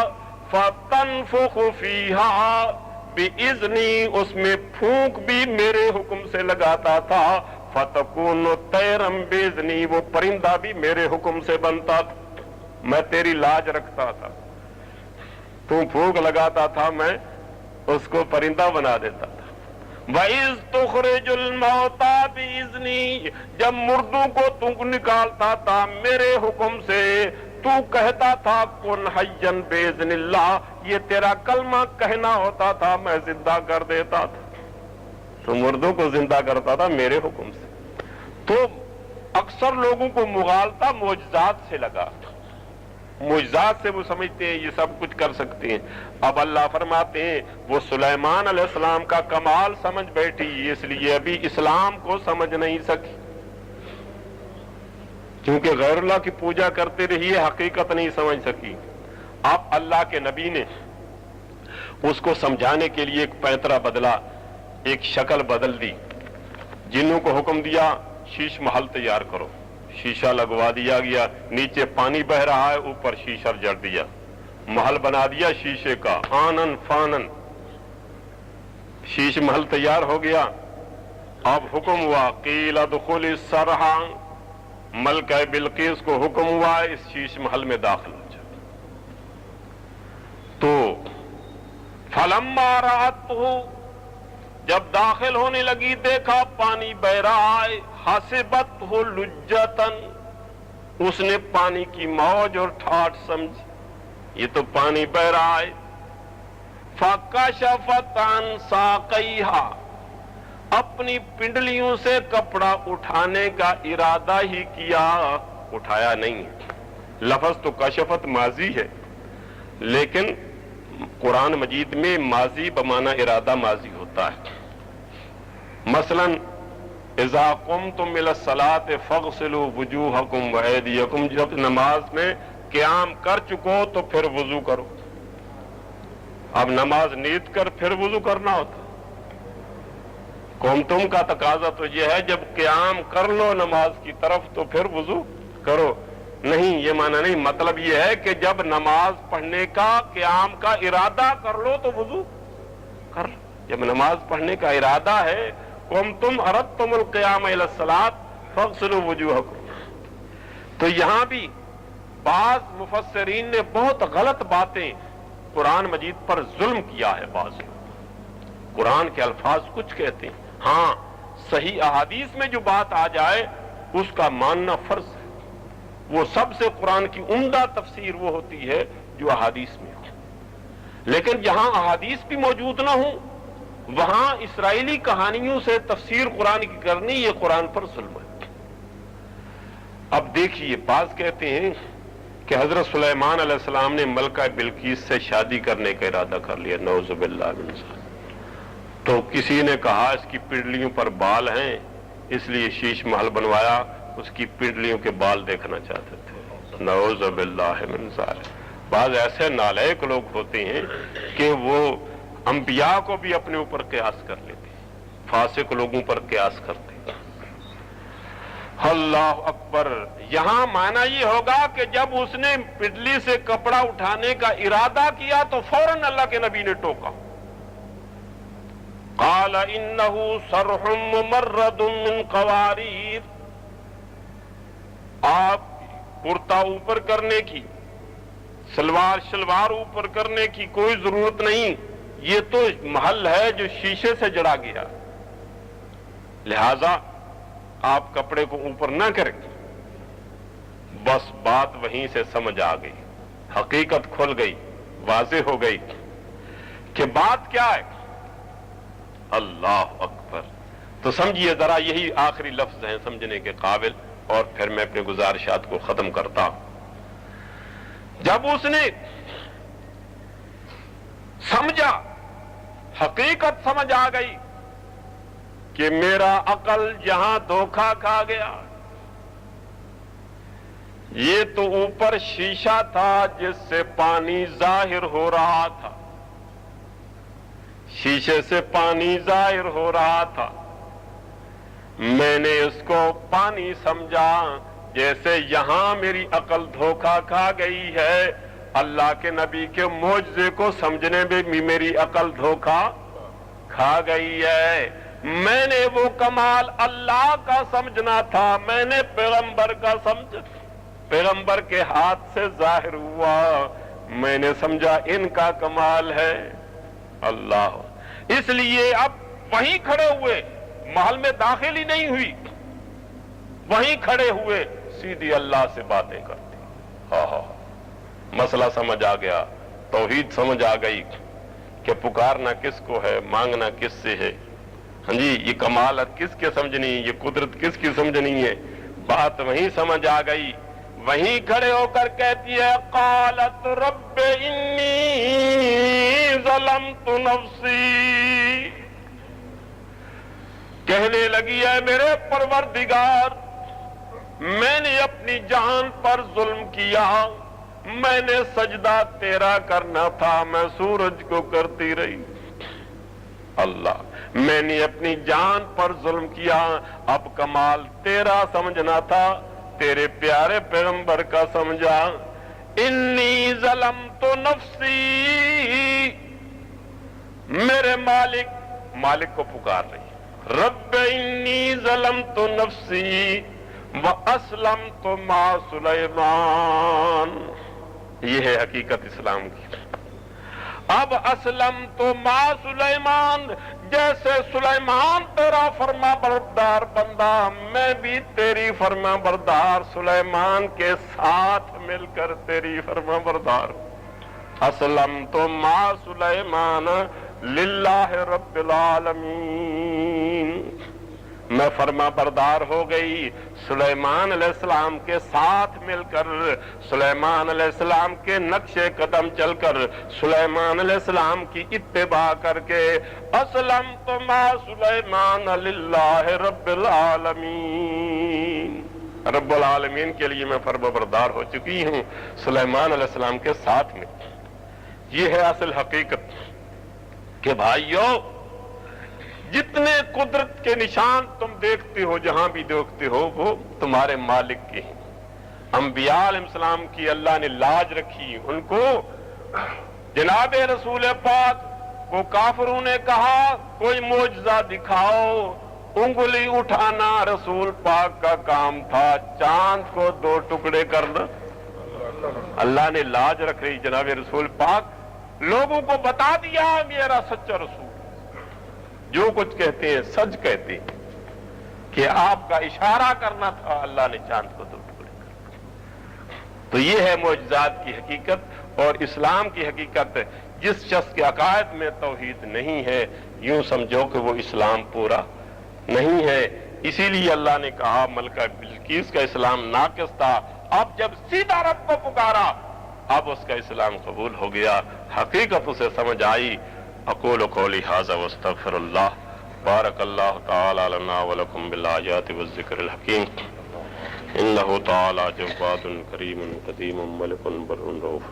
فَتَنْفُخُ فِيهَا، بِإِذْنِي اس میں پھونک بھی میرے حکم سے لگاتا تھا، فَتَكُونُ طَيْرًا بِإِذْنِي وہ پرندہ بھی میرے حکم سے بنتا تھا، میں تیری لاج رکھتا تھا، تو پھونک لگاتا تھا میں اس کو پرندہ بنا دیتا تھا۔ وَإِذْ تُخْرِجُ الْمَوْتَىٰ بِإِذْنِي جب مردوں کو تو نکالتا تھا میرے حکم سے، تو کہتا تھا کن حیًّا بِإِذْنِ اللَّهِ یہ تیرا کلمہ کہنا ہوتا تھا، میں زندہ کر دیتا تھا، تو مردوں کو زندہ کرتا تھا میرے حکم سے۔ تو اکثر لوگوں کو مغالطہ معجزات سے لگا، معجزات سے وہ سمجھتے ہیں یہ سب کچھ کر سکتے ہیں۔ اب اللہ فرماتے ہیں وہ سلیمان علیہ السلام کا کمال سمجھ بیٹھی، اس لیے ابھی اسلام کو سمجھ نہیں سکی، کیونکہ غیر اللہ کی پوجا کرتے رہی ہے، حقیقت نہیں سمجھ سکی۔ اب اللہ کے نبی نے اس کو سمجھانے کے لیے ایک پیترا بدلا، ایک شکل بدل دی، جنوں کو حکم دیا شیش محل تیار کرو، شیشہ لگوا دیا گیا، نیچے پانی بہ رہا ہے، اوپر شیشہ جڑ دیا، محل بنا دیا شیشے کا، آنن فانن، شیش محل تیار ہو گیا۔ اب حکم ہوا قیل ادخل الصرح، ملکہ بلقیس کو حکم ہوا اس شیش محل میں داخل ہو جائے۔ تو فلما رأته جب داخل ہونے لگی دیکھا پانی بہ رہا ہے، حسبته لجتن اس نے پانی کی موج اور ٹھاٹھ سمجھی یہ تو پانی بہ رہا ہے۔ فکشفت عن ساقیها اپنی پنڈلیوں سے کپڑا اٹھانے کا ارادہ ہی کیا، اٹھایا نہیں۔ لفظ تو کشفت ماضی ہے، لیکن قرآن مجید میں ماضی بمعنی ارادہ ماضی ہوتا ہے۔ مثلا اذا قمتم الى الصلاة فاغسلوا وجوہکم وایدیکم جب نماز میں قیام کر چکو تو پھر وضو کرو۔ اب نماز نیت کر پھر وضو کرنا ہوتا، قمتم کا تقاضا تو یہ ہے جب قیام کر لو نماز کی طرف تو پھر وضو کرو، نہیں یہ معنی نہیں، مطلب یہ ہے کہ جب نماز پڑھنے کا قیام کا ارادہ کر لو تو وضو کر لو۔ جب نماز پڑھنے کا ارادہ ہے، قمتم اردتم القیام الی الصلاۃ فاغسلوا وجوہکم، تو یہاں بھی بعض مفسرین نے بہت غلط باتیں قرآن مجید پر ظلم کیا ہے۔ بعض قرآن کے الفاظ کچھ کہتے ہیں، ہاں صحیح احادیث میں جو بات آ جائے اس کا ماننا فرض ہے، وہ سب سے قرآن کی عمدہ تفسیر وہ ہوتی ہے جو احادیث میں ہو، لیکن جہاں احادیث بھی موجود نہ ہوں وہاں اسرائیلی کہانیوں سے تفسیر قرآن کی کرنی یہ قرآن پر ظلم ہے۔ اب دیکھیے بعض کہتے ہیں کہ حضرت سلیمان علیہ السلام نے ملکہ بلقیس سے شادی کرنے کا ارادہ کر لیا، نعوذ باللہ من ذالک، تو کسی نے کہا اس کی پنڈلیوں پر بال ہیں اس لیے شیش محل بنوایا، اس کی پنڈلیوں کے بال دیکھنا چاہتے تھے، نعوذ باللہ من ذالک۔ بعض ایسے نالائق لوگ ہوتے ہیں کہ وہ انبیاء کو بھی اپنے اوپر قیاس کر لیتے ہیں، فاسق لوگوں پر قیاس کرتے ہیں۔ اللہ اکبر، یہاں معنی یہ ہوگا کہ جب اس نے پنڈلی سے کپڑا اٹھانے کا ارادہ کیا تو فوراً اللہ کے نبی نے ٹوکا، قال انہ صرح ممرد من قواریر، آپ کرتا اوپر کرنے کی، شلوار اوپر کرنے کی کوئی ضرورت نہیں، یہ تو محل ہے جو شیشے سے جڑا گیا، لہذا آپ کپڑے کو اوپر نہ کریں۔ بس بات وہیں سے سمجھ آ گئی، حقیقت کھل گئی، واضح ہو گئی کہ بات کیا ہے۔ اللہ اکبر، تو سمجھیے ذرا یہی آخری لفظ ہیں سمجھنے کے قابل، اور پھر میں اپنے گزارشات کو ختم کرتا ہوں۔ جب اس نے سمجھا، حقیقت سمجھ آ گئی کہ میرا عقل جہاں دھوکا کھا گیا، یہ تو اوپر شیشہ تھا جس سے پانی ظاہر ہو رہا تھا، شیشے سے پانی ظاہر ہو رہا تھا، میں نے اس کو پانی سمجھا، جیسے یہاں میری عقل دھوکا کھا گئی ہے، اللہ کے نبی کے معجزے کو سمجھنے میں بھی میری عقل دھوکا کھا گئی ہے۔ میں نے وہ کمال اللہ کا سمجھنا تھا، میں نے پیغمبر کا سمجھ، پیغمبر کے ہاتھ سے ظاہر ہوا، میں نے سمجھا ان کا کمال ہے اللہ۔ اس لیے اب وہیں کھڑے ہوئے، محل میں داخل ہی نہیں ہوئی، وہیں کھڑے ہوئے سیدھی اللہ سے باتیں کرتے۔ ہاں مسئلہ سمجھ آ گیا، توحید سمجھ آ گئی کہ پکارنا کس کو ہے، مانگنا کس سے ہے۔ ہاں جی، یہ کمالت کس کے سمجھنی، یہ قدرت کس کی سمجھنی ہے، بات وہیں سمجھ آ گئی۔ وہیں کھڑے ہو کر کہتی ہے قالت رب انی ظلمت نفسی، کہنے لگی ہے میرے پروردگار میں نے اپنی جان پر ظلم کیا، میں نے سجدہ تیرا کرنا تھا، میں سورج کو کرتی رہی، اللہ میں نے اپنی جان پر ظلم کیا، اب کمال تیرا سمجھنا تھا، تیرے پیارے پیغمبر کا سمجھا۔ انی ظلمت نفسی، میرے مالک کو پکار رہی، رب انی ظلمت نفسی واسلمت مع سلیمان، یہ ہے حقیقت اسلام کی۔ اب اسلم تو مع سلیمان، جیسے سلیمان تیرا فرما بردار بندہ، میں بھی تیری فرما بردار سلیمان کے ساتھ مل کر تیری فرما بردار۔ اسلم تو مع سلیمان للہ رب العالمین، میں فرما بردار ہو گئی سلیمان علیہ السلام کے ساتھ مل کر، سلیمان علیہ السلام کے نقش قدم چل کر، سلیمان علیہ السلام کی اتباع کر کے، اسلمت مع سلیمان للہ رب العالمین، رب العالمین کے لیے میں فرما بردار ہو چکی ہوں سلیمان علیہ السلام کے ساتھ میں۔ یہ ہے اصل حقیقت کہ بھائیو، جتنے قدرت کے نشان تم دیکھتے ہو، جہاں بھی دیکھتے ہو، وہ تمہارے مالک کے ہیں۔ انبیاء علیہ السلام کی اللہ نے لاج رکھی، ان کو جناب رسول پاک کو کافروں نے کہا کوئی معجزہ دکھاؤ، انگلی اٹھانا رسول پاک کا کام تھا، چاند کو 2 ٹکڑے کرنا اللہ نے لاج رکھ رہی۔ جناب رسول پاک لوگوں کو بتا دیا میرا سچا رسول جو کچھ کہتے ہیں سچ کہتے ہیں، کہ آپ کا اشارہ کرنا تھا، اللہ نے چاند کو 2 ٹکڑے کر۔ تو یہ ہے معجزات کی حقیقت اور اسلام کی حقیقت۔ جس شخص کے عقائد میں توحید نہیں ہے، یوں سمجھو کہ وہ اسلام پورا نہیں ہے۔ اسی لیے اللہ نے کہا ملکہ بلقیس کا اسلام ناقص تھا، اب جب سیدھا رب کو پکارا اب اس کا اسلام قبول ہو گیا، حقیقت اسے سمجھ آئی۔ اقول قولی ھذا واستغفر اللہ، بارک اللہ تعالی لنا ولکم بالآیات والذکر الحکیم، انہ تعالی جواد کریم قدیم ملک بر رؤوف۔